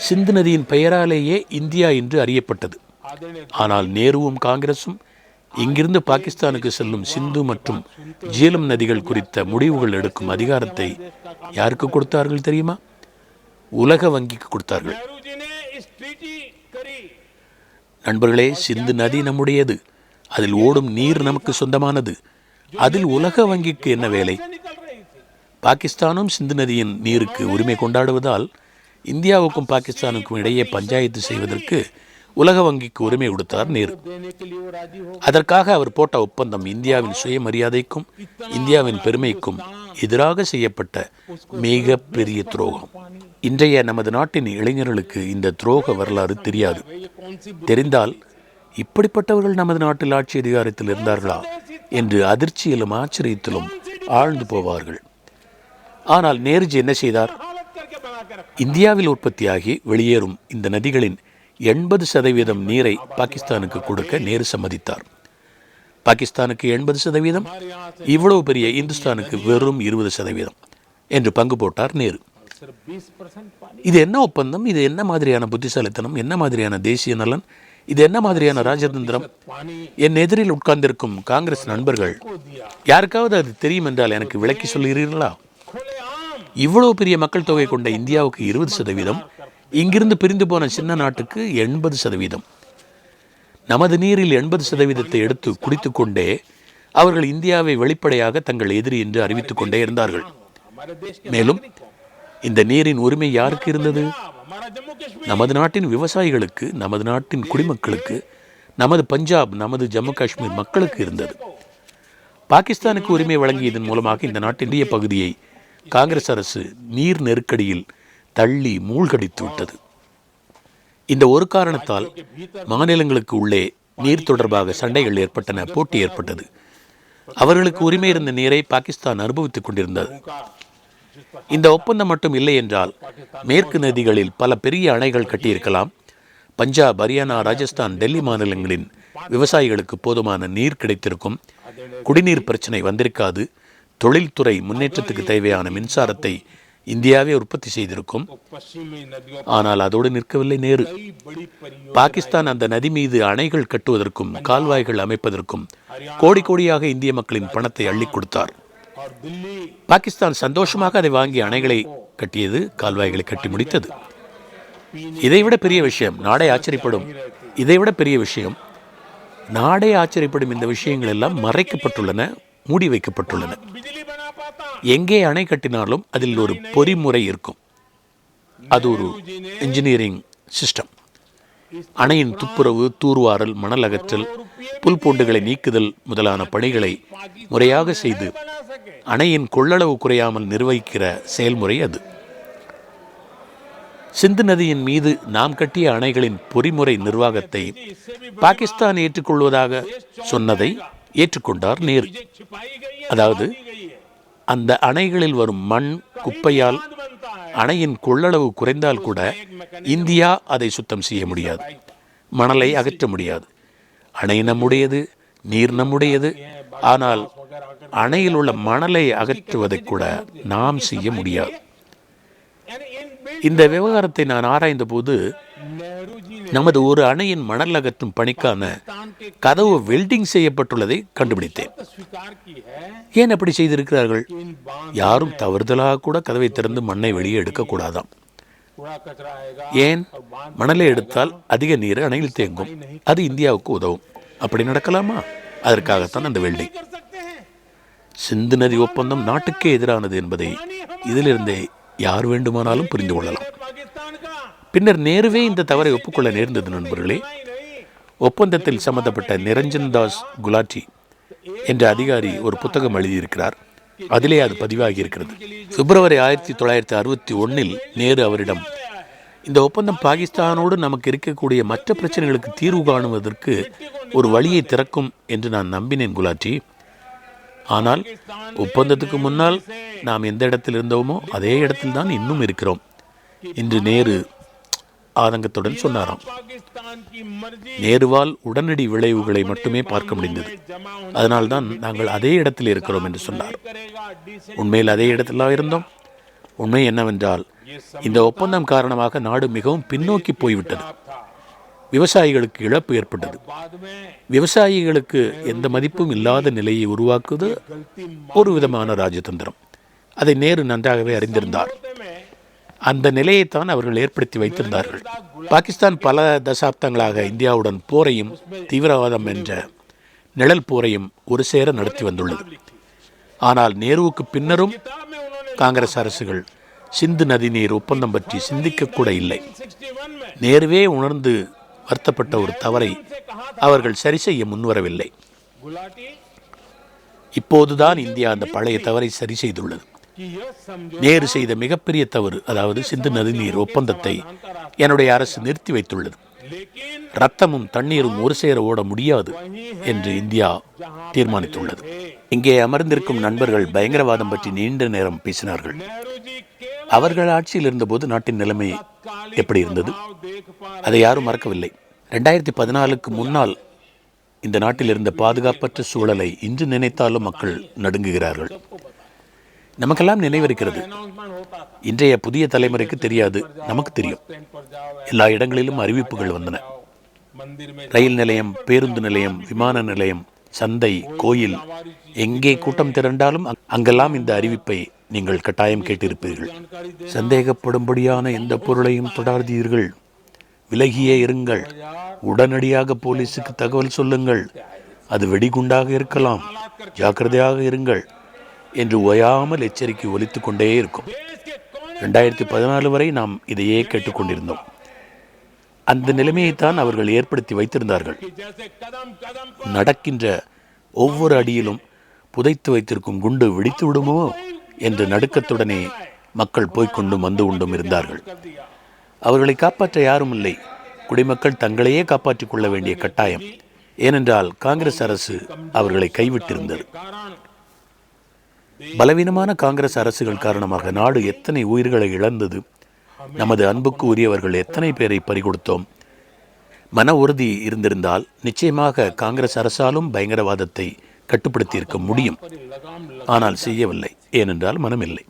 Speaker 4: சிந்து நதியின் பெயராலேயே இந்தியா என்று அறியப்பட்டது. ஆனால் நேருவும் காங்கிரசும் இங்கிருந்து பாகிஸ்தானுக்கு செல்லும் சிந்து மற்றும் ஜீலம் நதிகள் குறித்த முடிவுகள் எடுக்கும் அதிகாரத்தை யாருக்கு கொடுத்தார்கள் தெரியுமா? உலக வங்கிக்கு கொடுத்தார்கள். நண்பர்களே, சிந்து நதி நம்முடையது, அதில் ஓடும் நீர் நமக்கு சொந்தமானது. அதில் உலக வங்கிக்கு என்ன வேலை? பாகிஸ்தானும் சிந்து நதியின் நீருக்கு உரிமை கொண்டாடுவதால் இந்தியாவுக்கும் பாகிஸ்தானுக்கும் இடையே பஞ்சாயத்து செய்வதற்கு உலக வங்கிக்கு உரிமை கொடுத்தார் நேரு. அதற்காக அவர் போட்ட ஒப்பந்தம் இந்தியாவின் சுயமரியாதைக்கும் இந்தியாவின் பெருமைக்கும் எதிராக செய்யப்பட்ட மிக பெரிய துரோகம். இன்றைய நமது நாட்டின் இளைஞர்களுக்கு இந்த துரோக வரலாறு தெரியாது. தெரிந்தால் இப்படிப்பட்டவர்கள் நமது நாட்டில் ஆட்சி அதிகாரத்தில் இருந்தார்களா என்று அதிர்ச்சியிலும் ஆச்சரியத்திலும் ஆழ்ந்து போவார்கள். ஆனால் நேருஜி என்ன செய்தார்? இந்தியாவில் உற்பத்தியாகி வெளியேறும் இந்த நதிகளின் 80% நீரை பாகிஸ்தானுக்கு கொடுக்க நேரு சம்மதித்தார். பாகிஸ்தானுக்கு 80%, இவ்வளவு பெரிய இந்துஸ்தானுக்கு வெறும் 20% என்று பங்கு போட்டார் நேரு. இது என்ன ஒப்பந்தம்? இது என்ன மாதிரியான புத்திசாலித்தனம்? என்ன மாதிரியான தேசிய நலன்? இது என்ன மாதிரியான ராஜதந்திரம்? என் எதிரில் உட்கார்ந்திருக்கும் காங்கிரஸ் நண்பர்கள் யாருக்காவது அது தெரியும் என்றால் எனக்கு விளக்கி சொல்கிறீர்களா? இவ்வளவு பெரிய மக்கள் தொகை கொண்ட இந்தியாவுக்கு 20%, இங்கிருந்து பிரிந்து போன சின்ன நாட்டுக்கு 80%. நமது நீரில் 80% எடுத்து குடித்து கொண்டே அவர்கள் இந்தியாவை வெளிப்படையாக தங்கள் எதிரி என்று அறிவித்துக் கொண்டே இருந்தார்கள். மேலும் இந்த நீரின் உரிமை யாருக்கு இருந்தது? நமது நாட்டின் விவசாயிகளுக்கு, நமது நாட்டின் குடிமக்களுக்கு, நமது பஞ்சாப், நமது ஜம்மு காஷ்மீர் மக்களுக்கு இருந்தது. பாகிஸ்தானுக்கு உரிமை வழங்கியதன் மூலமாக இந்த நாட்டின் பெரிய பகுதியை காங்கிரஸ் அரசு நீர் நெருக்கடியில் தள்ளி மூழ்கடித்து விட்டது. இந்த ஒரு காரணத்தால் மாநிலங்களுக்கு உள்ளே நீர் தொடர்பாக சண்டைகள் ஏற்பட்டன, போட்டி ஏற்பட்டது. அவர்களுக்கு உரிமை இருந்த நீரை பாகிஸ்தான் அனுபவித்துக் கொண்டிருந்தது. இந்த ஒப்பந்தம் மட்டும் இல்லை என்றால் மேற்கு நதிகளில் பல பெரிய அணைகள் கட்டியிருக்கலாம். பஞ்சாப், ஹரியானா, ராஜஸ்தான், டெல்லி மாநிலங்களின் விவசாயிகளுக்கு போதுமான நீர் கிடைத்திருக்கும். குடிநீர் பிரச்சனை வந்திருக்காது. தொழில்துறை முன்னேற்றத்துக்கு தேவையான மின்சாரத்தை இந்தியாவே உற்பத்தி செய்திருக்கும். ஆனால் அதோடு நிற்கவில்லை நேரு. பாகிஸ்தான் அந்த நதி மீது அணைகள் கட்டுவதற்கும் கால்வாய்கள் அமைப்பதற்கும் கோடி கோடியாக இந்திய மக்களின் பணத்தை அள்ளி கொடுத்தார். பாகிஸ்தான் சந்தோஷமாக அதை வாங்கி அணைகளை கட்டியது, கால்வாய்களை கட்டி முடித்தது. இதைவிட பெரிய விஷயம், நாடே ஆச்சரியப்படும், இதைவிட பெரிய விஷயம், நாடே ஆச்சரியப்படும் இந்த விஷயங்கள் எல்லாம் மறைக்கப்பட்டுள்ளன, மூடி வைக்கப்பட்டுள்ளன. எங்கே அணை கட்டினாலும் அதில் ஒரு பொறிமுறை இருக்கும். அது ஒரு இன்ஜினியரிங் சிஸ்டம். அணையின் துப்புரவு, தூர்வாரல், மணல் அகற்றல், புல் பூண்டுகளை நீக்குதல் முதலான பணிகளை முறையாக செய்து அணையின் கொள்ளளவு குறையாமல் நிர்வகிக்கிற செயல்முறை அது. சிந்து நதியின் மீது நாம் கட்டிய அணைகளின் பொறிமுறை நிர்வாகத்தை பாகிஸ்தான் ஏற்றுக்கொள்வதாக சொன்னதை ஏற்றுக்கொண்டார் நேரு. அதாவது அந்த அணைகளில் வரும் மண், குப்பையால் அணையின் கொள்ளளவு குறைந்தால் கூட இந்தியா அதை சுத்தம் செய்ய முடியாது, மணலை அகற்ற முடியாது. அணை நம்முடையது, நீர் நம்முடையது. ஆனால் அணையில் உள்ள மணலை அகற்றுவதை கூட நாம் செய்ய முடியாது. இந்த விவகாரத்தை நான் ஆராய்ந்த போது நமது ஒரு அணையின் மணல் அகற்றும் பணிக்கான கதவு வெல்டிங் செய்யப்பட்டுள்ளதை கண்டுபிடித்தேன். ஏன் அப்படி செய்திருக்கிறார்கள்? யாரும் தவறுதலாக கூட கதவை திறந்து மண்ணை வெளியே எடுக்கக்கூடாதாம். ஏன்? மணலை எடுத்தால் அதிக நீர் அணையில் தேங்கும், அது இந்தியாவுக்கு உதவும். அப்படி நடக்கலாமா? அதற்காகத்தான் அந்த வெல்டிங். சிந்து நதி ஒப்பந்தம் நாட்டுக்கே எதிரானது என்பதை இதிலிருந்தே யார் வேண்டுமானாலும் புரிந்து கொள்ளலாம். பின்னர் நேருவே இந்த தவறை ஒப்புக்கொள்ள நேர்ந்தது. நண்பர்களே, ஒப்பந்தத்தில் சம்பந்தப்பட்ட நிரஞ்சன் தாஸ் குலாட்டி என்ற அதிகாரி ஒரு புத்தகம் எழுதியிருக்கிறார். அதிலே அது பதிவாகி இருக்கிறது. பிப்ரவரி 1961 நேரு அவரிடம், இந்த ஒப்பந்தம் பாகிஸ்தானோடு நமக்கு இருக்கக்கூடிய மற்ற பிரச்சனைகளுக்கு தீர்வு காணுவதற்கு ஒரு வழியை திறக்கும் என்று நான் நம்பினேன் குலாட்டி. ஆனால் ஒப்பந்தத்துக்கு முன்னால் நாம் எந்த இடத்தில் இருந்தோமோ அதே இடத்தில் தான் இன்னும் இருக்கிறோம் என்று நேரு ஆதங்கத்துடன் சொன்னாராம். நேருவால் உடனடி விளைவுகளை மட்டுமே பார்க்க முடிந்தது. அதனால்தான் நாங்கள் அதே இடத்தில் இருக்கிறோம் என்று சொன்னார். உண்மையில் அதே இடத்தில் இருந்தோம். உண்மை என்னவென்றால் இந்த ஒப்பந்தம் காரணமாக நாடு மிகவும் பின்னோக்கி போய்விட்டது. விவசாயிகளுக்கு இழப்பு ஏற்பட்டது. விவசாயிகளுக்கு எந்த மதிப்பும் இல்லாத நிலையை உருவாக்குவது ஒரு விதமான ராஜதந்திரம். அதை நேரு நன்றாகவே அறிந்திருந்தார். அந்த நிலையைத்தான் அவர்கள் ஏற்படுத்தி வைத்திருந்தார்கள். பாகிஸ்தான் பல தசாப்தங்களாக இந்தியாவுடன் போரையும் தீவிரவாதம் என்ற நிழல் போரையும் ஒரு சேர நடத்தி வந்துள்ளது. ஆனால் நேருவுக்கு பின்னரும் காங்கிரஸ் அரசுகள் சிந்து நதிநீர் ஒப்பந்தம் பற்றி சிந்திக்க கூட இல்லை. நேருவே உணர்ந்து வருத்தப்பட்ட ஒரு தவறை அவர்கள் சரி செய்ய முன்வரவில்லை. இப்போதுதான் இந்தியா அந்த பழைய தவறை சரி செய்துள்ளது. நேரு செய்த மிகப்பெரிய தவறு, அதாவது சிந்து நதிநீர் ஒப்பந்தத்தை என்னுடைய அரசு நிறுத்தி வைத்துள்ளது. ரத்தமும் தண்ணீரும் ஒரு சேர ஓட முடியாது என்று இந்தியா தீர்மானித்துள்ளது. இங்கே அமர்ந்திருக்கும் நண்பர்கள் பயங்கரவாதம் பற்றி நீண்ட நேரம் பேசினார்கள். அவர்கள் ஆட்சியில் இருந்தபோது நாட்டின் நிலைமை எப்படி இருந்தது? அதை யாரும் மறக்கவில்லை. 2014க்கு முன்னால் இந்த நாட்டில் இருந்த பாதுகாப்பற்ற சூழலை இன்று நினைத்தாலும் மக்கள் நடுங்குகிறார்கள். நமக்கெல்லாம் நினைவிருக்கிறது. இன்றைய புதிய தலைமுறைக்கு தெரியாது, நமக்கு தெரியும். எல்லா இடங்களிலும் அறிவிப்புகள் வந்தன. ரயில் நிலையம், பேருந்து நிலையம், விமான நிலையம், சந்தை, கோயில், எங்கே கூட்டம் திரண்டாலும் அங்கெல்லாம் இந்த அறிவிப்பை நீங்கள் கட்டாயம் கேட்டிருப்பீர்கள். சந்தேகப்படும்படியான எந்த பொருளையும் தொடாதீர்கள், விலகியே இருங்கள், உடனடியாக போலீஸுக்கு தகவல் சொல்லுங்கள், அது வெடிகுண்டாக இருக்கலாம், ஜாக்கிரதையாக இருங்கள் என்று ஓயாமல் எச்சரிக்கை ஒலித்து கொண்டே இருக்கும். 2014 வரை நாம் இதையே கேட்டுக்கொண்டிருந்தோம். அந்த நிலைமையைத்தான் அவர்கள் ஏற்படுத்தி வைத்திருந்தார்கள். நடக்கின்ற ஒவ்வொரு அடியிலும் புதைத்து வைத்திருக்கும் குண்டு வெடித்து விடுமோ என்ற நடுக்கத்துடனே மக்கள் போய்கொண்டும் வந்து கொண்டும் இருந்தார்கள். அவர்களை காப்பாற்ற யாரும் இல்லை. குடிமக்கள் தங்களையே காப்பாற்றிக் கொள்ள வேண்டிய கட்டாயம். ஏனென்றால் காங்கிரஸ் அரசு அவர்களை கைவிட்டிருந்தது. பலவீனமான காங்கிரஸ் அரசுகள் காரணமாக நாடு எத்தனை உயிர்களை இழந்தது. நமது அன்புக்கு உரியவர்கள் எத்தனை பேரை பறிகொடுத்தோம். மன உறுதி இருந்திருந்தால் நிச்சயமாக காங்கிரஸ் அரசாலும் பயங்கரவாதத்தை கட்டுப்படுத்தி இருக்க முடியும். ஆனால் செய்யவில்லை. ஏனென்றால் மனமில்லை.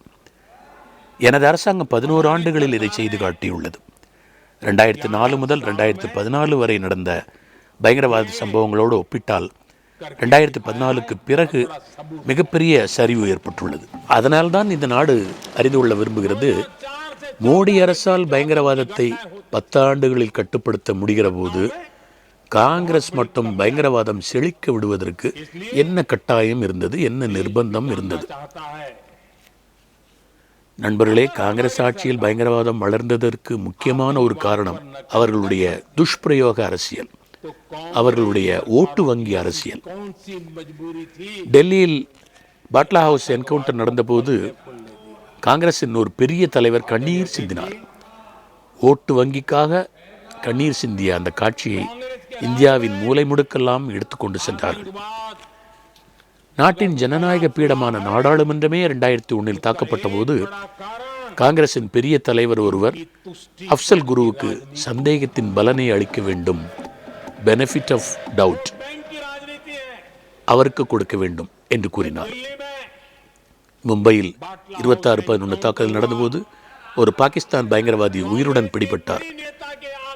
Speaker 4: எனது அரசாங்கம் 11 ஆண்டுகளில் இதை செய்து காட்டியுள்ளது. 2004 முதல் 2014 வரை நடந்த பயங்கரவாத சம்பவங்களோடு ஒப்பிட்டால் 2014க்கு பிறகு மிகப்பெரிய சரிவு ஏற்பட்டுள்ளது. அதனால்தான் இந்த நாடு அறிந்து கொள்ள விரும்புகிறது, மோடி அரசால் பயங்கரவாதத்தை 10 ஆண்டுகளில் கட்டுப்படுத்த முடிகிற போது காங்கிரஸ் மட்டும் பயங்கரவாதம் செழிக்க விடுவதற்கு என்ன கட்டாயம் இருந்தது, என்ன நிர்பந்தம் இருந்தது. நண்பர்களே, காங்கிரஸ் ஆட்சியில் பயங்கரவாதம் வளர்ந்ததற்கு முக்கியமான ஒரு காரணம் அவர்களுடைய துஷ்பிரயோக அரசியல், அவர்களுடைய ஓட்டு வங்கி அரசியல். டெல்லியில் பாட்லா ஹவுஸ் என்கவுண்டர் நடந்தபோது காங்கிரசின் ஒரு பெரிய தலைவர் கண்ணீர் சிந்தினார். ஓட்டு வங்கிக்காக கண்ணீர் சிந்திய அந்த காட்சியை இந்தியாவின் மூலை முடுக்கெல்லாம் எடுத்துக்கொண்டு சென்றார்கள். நாட்டின் ஜனநாயக பீடமான நாடாளுமன்றமே 2001 தாக்கப்பட்ட போது காங்கிரசின் பெரிய தலைவர் ஒருவர் அப்சல் குருவுக்கு சந்தேகத்தின் பலனை அளிக்க வேண்டும், பெனிஃபிட் ஆஃப் டவுட் அவருக்கு கொடுக்க வேண்டும் என்று கூறினார். மும்பையில் 26/11 தாக்குதல் நடந்தபோது ஒரு பாகிஸ்தான் பயங்கரவாதி உயிருடன் பிடிபட்டார்.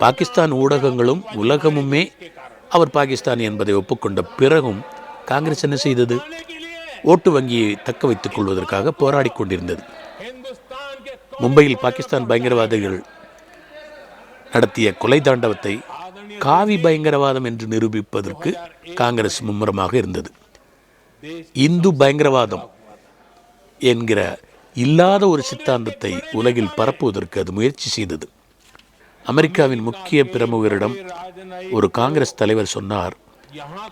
Speaker 4: பாகிஸ்தான் ஊடகங்களும் உலகமுமே அவர் பாகிஸ்தானி என்பதை ஒப்புக்கொண்ட பிறகும் காங்கிரஸ் என்ன செய்தது? ஓட்டு வங்கியை தக்க வைத்துக் கொள்வதற்காக போராடி கொண்டிருந்தது. மும்பையில் பாகிஸ்தான் பயங்கரவாதிகள் நடத்திய கொலை தாண்டவத்தை காவி பயங்கரவாதம் என்று நிரூபிப்பதற்கு காங்கிரஸ் மும்முரமாக இருந்தது. இந்து பயங்கரவாதம் என்கிற இல்லாத ஒரு சித்தாந்தத்தை உலகில் பரப்புவதற்கு அது முயற்சி செய்தது. அமெரிக்காவின் முக்கிய பிரமுகரிடம் ஒரு காங்கிரஸ் தலைவர் சொன்னார்,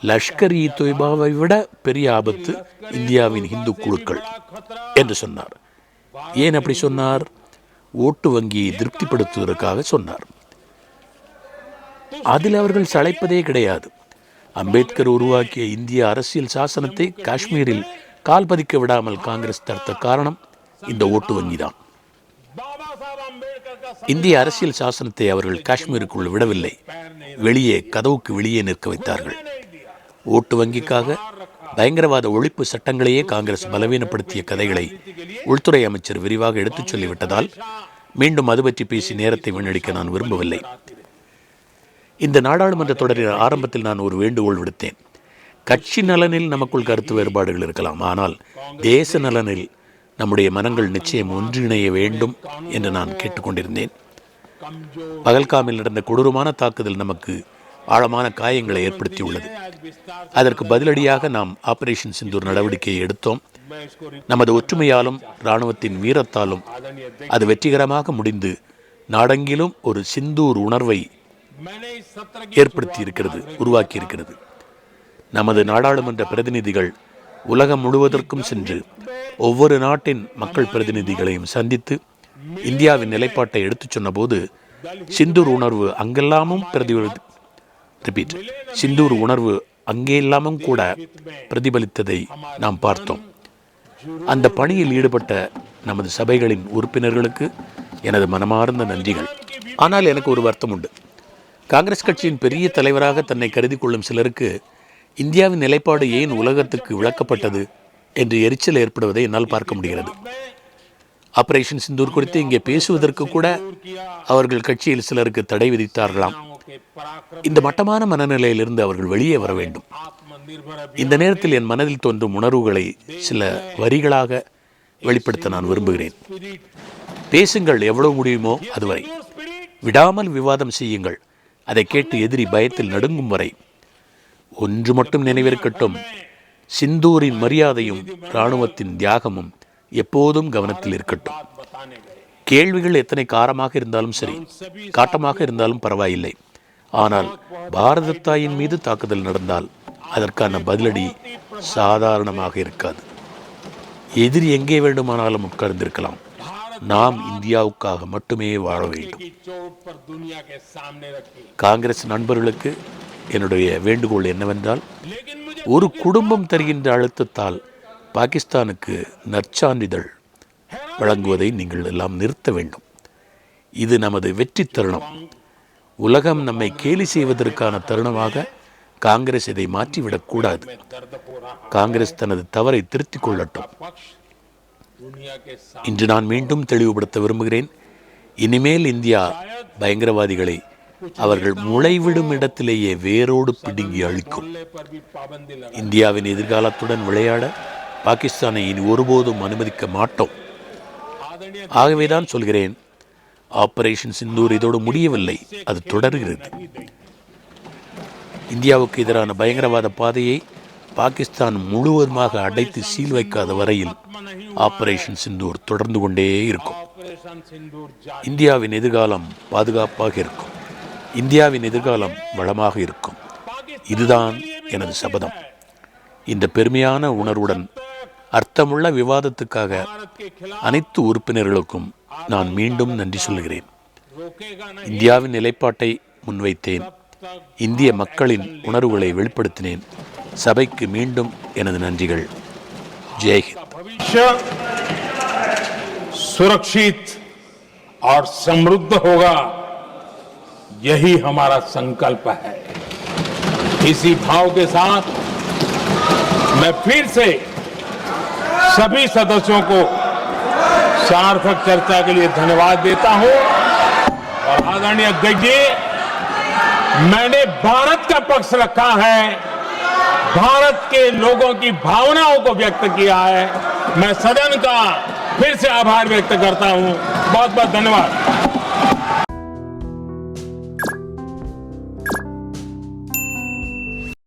Speaker 4: லஷ்கர் இ தொய்பாவை விட பெரிய ஆபத்து இந்தியாவின் இந்து குழுக்கள் என்று சொன்னார். ஏன் அப்படி சொன்னார்? ஓட்டு வங்கியை திருப்திப்படுத்துவதற்காக சொன்னார். அதில் அவர்கள் சளைப்பதே கிடையாது. அம்பேத்கர் உருவாக்கிய இந்திய அரசியல் சாசனத்தை காஷ்மீரில் கால் பதிக்க விடாமல் காங்கிரஸ் தடுத்த காரணம் இந்த ஓட்டு வங்கிதான். இந்திய அரசியல் சாசனத்தை அவர்கள் காஷ்மீருக்குள் விடவில்லை, வெளியே கதவுக்கு வெளியே நிற்க வைத்தார்கள். ஓட்டு வங்கிக்காக பயங்கரவாத ஒழிப்பு சட்டங்களையே காங்கிரஸ் பலவீனப்படுத்திய கதைகளை உள்துறை அமைச்சர் விரிவாக எடுத்துச் சொல்லிவிட்டதால் மீண்டும் அது பற்றி பேசி நேரத்தை வீணடிக்க நான் விரும்பவில்லை. இந்த நாடாளுமன்ற தொடரின் ஆரம்பத்தில் நான் ஒரு வேண்டுகோள் விடுத்தேன். கட்சி நலனில் நமக்குள் கருத்து வேறுபாடுகள் இருக்கலாம், ஆனால் தேச நலனில் நம்முடைய மனங்கள் நிச்சயம் ஒன்றிணைய வேண்டும் என்று நான் கேட்டுக்கொண்டிருந்தேன். பகல்காமில் நடந்த கொடூரமான தாக்குதல் நமக்கு ஆழமான காயங்களை ஏற்படுத்தியுள்ளது. அதற்கு பதிலடியாக நாம் ஆபரேஷன் சிந்தூர் நடவடிக்கையை எடுத்தோம். நமது ஒற்றுமையாலும் இராணுவத்தின் வீரத்தாலும் அது வெற்றிகரமாக முடிந்து நாடெங்கிலும் ஒரு சிந்தூர் உணர்வை ஏற்படுத்தி இருக்கிறது, உருவாக்கி இருக்கிறது. நமது நாடாளுமன்ற பிரதிநிதிகள் உலகம் முழுவதற்கும் சென்று ஒவ்வொரு நாட்டின் மக்கள் பிரதிநிதிகளையும் சந்தித்து இந்தியாவின் நிலைப்பாட்டை எடுத்துச் சொன்னபோது சிந்தூர் உணர்வு அங்கெல்லாமும் சிந்தூர் உணர்வு அங்கெல்லாமும் கூட பிரதிபலித்ததை நாம் பார்த்தோம். அந்த பணியில் ஈடுபட்ட நமது சபைகளின் உறுப்பினர்களுக்கு எனது மனமார்ந்த நன்றிகள். ஆனால் எனக்கு ஒரு வருத்தம் உண்டு. காங்கிரஸ் கட்சியின் பெரிய தலைவராக தன்னை கருதி கொள்ளும் சிலருக்கு இந்தியாவின் நிலைப்பாடு ஏன் உலகத்துக்கு விளக்கப்பட்டது என்று எரிச்சல் ஏற்படுவதை என்னால் பார்க்க முடிகிறது. ஆபரேஷன் சிந்தூர் குறித்து இங்கே பேசுவதற்கு கூட அவர்கள் கட்சியில் சிலருக்கு தடை விதித்தார்களாம். இந்த மட்டமான மனநிலையிலிருந்து அவர்கள் வெளியே வர வேண்டும். இந்த நேரத்தில் என் மனதில் தோன்றும் உணர்வுகளை சில வரிகளாக வெளிப்படுத்த நான் விரும்புகிறேன். பேசுங்கள், எவ்வளவு முடியுமோ அதுவரை. விடாமல் விவாதம் செய்யுங்கள், அதை கேட்டு எதிரி பயத்தில் நடுங்கும் வரை. ஒன்று மட்டும் நினைவிருக்கட்டும், சிந்தூரின் மரியாதையும் இராணுவத்தின் தியாகமும் எப்போதும் கவனத்தில் இருக்கட்டும். கேள்விகள் எத்தனை காரமாக இருந்தாலும் சரி, காட்டமாக இருந்தாலும் பரவாயில்லை. ஆனால் பாரத தாயின் மீது தாக்குதல் நடந்தால் அதற்கான பதிலடி சாதாரணமாக இருக்காது. எதிரி எங்கே வேண்டுமானாலும் உட்கார்ந்திருக்கலாம். நாம் இந்தியாவுக்காக மட்டுமே வாழ வேண்டும். காங்கிரஸ் நண்பர்களுக்கு என்னுடைய வேண்டுகோள் என்னவென்றால், ஒரு குடும்பம் தருகின்ற அழுத்தத்தால் பாகிஸ்தானுக்கு நற்சான்றிதழ் வழங்குவதை நீங்கள் எல்லாம் நிறுத்த வேண்டும். இது நமது வெற்றி தருணம். உலகம் நம்மை கேலி செய்வதற்கான தருணமாக காங்கிரஸ் இதை மாற்றிவிடக்கூடாது. காங்கிரஸ் தனது தவறை திருத்திக் கொள்ளட்டும். இன்று நான் மீண்டும் தெளிவுபடுத்த விரும்புகிறேன். இனிமேல் இந்தியா பயங்கரவாதிகளை அவர்கள் முளைவிடும் இடத்திலேயே வேரோடு பிடுங்கி அழிக்கும். இந்தியாவின் எதிர்காலத்துடன் விளையாட பாகிஸ்தானை இனி ஒருபோதும் அனுமதிக்க மாட்டோம். ஆகவேதான் சொல்கிறேன், ஆபரேஷன் சிந்தூர் இதோடு முடியவில்லை, அது தொடர்கிறது. இந்தியாவுக்கு எதிரான பயங்கரவாத பாதையை பாகிஸ்தான் முழுவதுமாக அடைத்து சீல் வைக்காத வரையில் ஆபரேஷன் சிந்தூர் தொடர்ந்து கொண்டே இருக்கும். இந்தியாவின் எதிர்காலம் பாதுகாப்பாக இருக்கும். இந்தியாவின் எதிர்காலம் வளமாக இருக்கும். இதுதான் எனது சபதம். இந்த பெருமையான உணர்வுடன் அர்த்தமுள்ள விவாதத்துக்காக அனைத்து உறுப்பினர்களுக்கும் நான் மீண்டும் நன்றி சொல்கிறேன். இந்தியாவின் நிலைப்பாட்டை முன்வைத்தேன். இந்திய மக்களின் உணர்வுகளை வெளிப்படுத்தினேன். சபைக்கு மீண்டும் எனது நன்றிகள். ஜெய்ஹிந்த்.
Speaker 2: सुरक्षित और समृद्ध होगा, यही हमारा संकल्प है. इसी भाव के साथ मैं फिर से सभी सदस्यों को सार्थक चर्चा के लिए धन्यवाद देता हूं. और आदरणीय अध्यक्ष जी, मैंने भारत का पक्ष रखा है, भारत के लोगों की भावनाओं को व्यक्त किया है. मैं सदन का फिर से आभार व्यक्त करता हूं. बहुत बहुत धन्यवाद.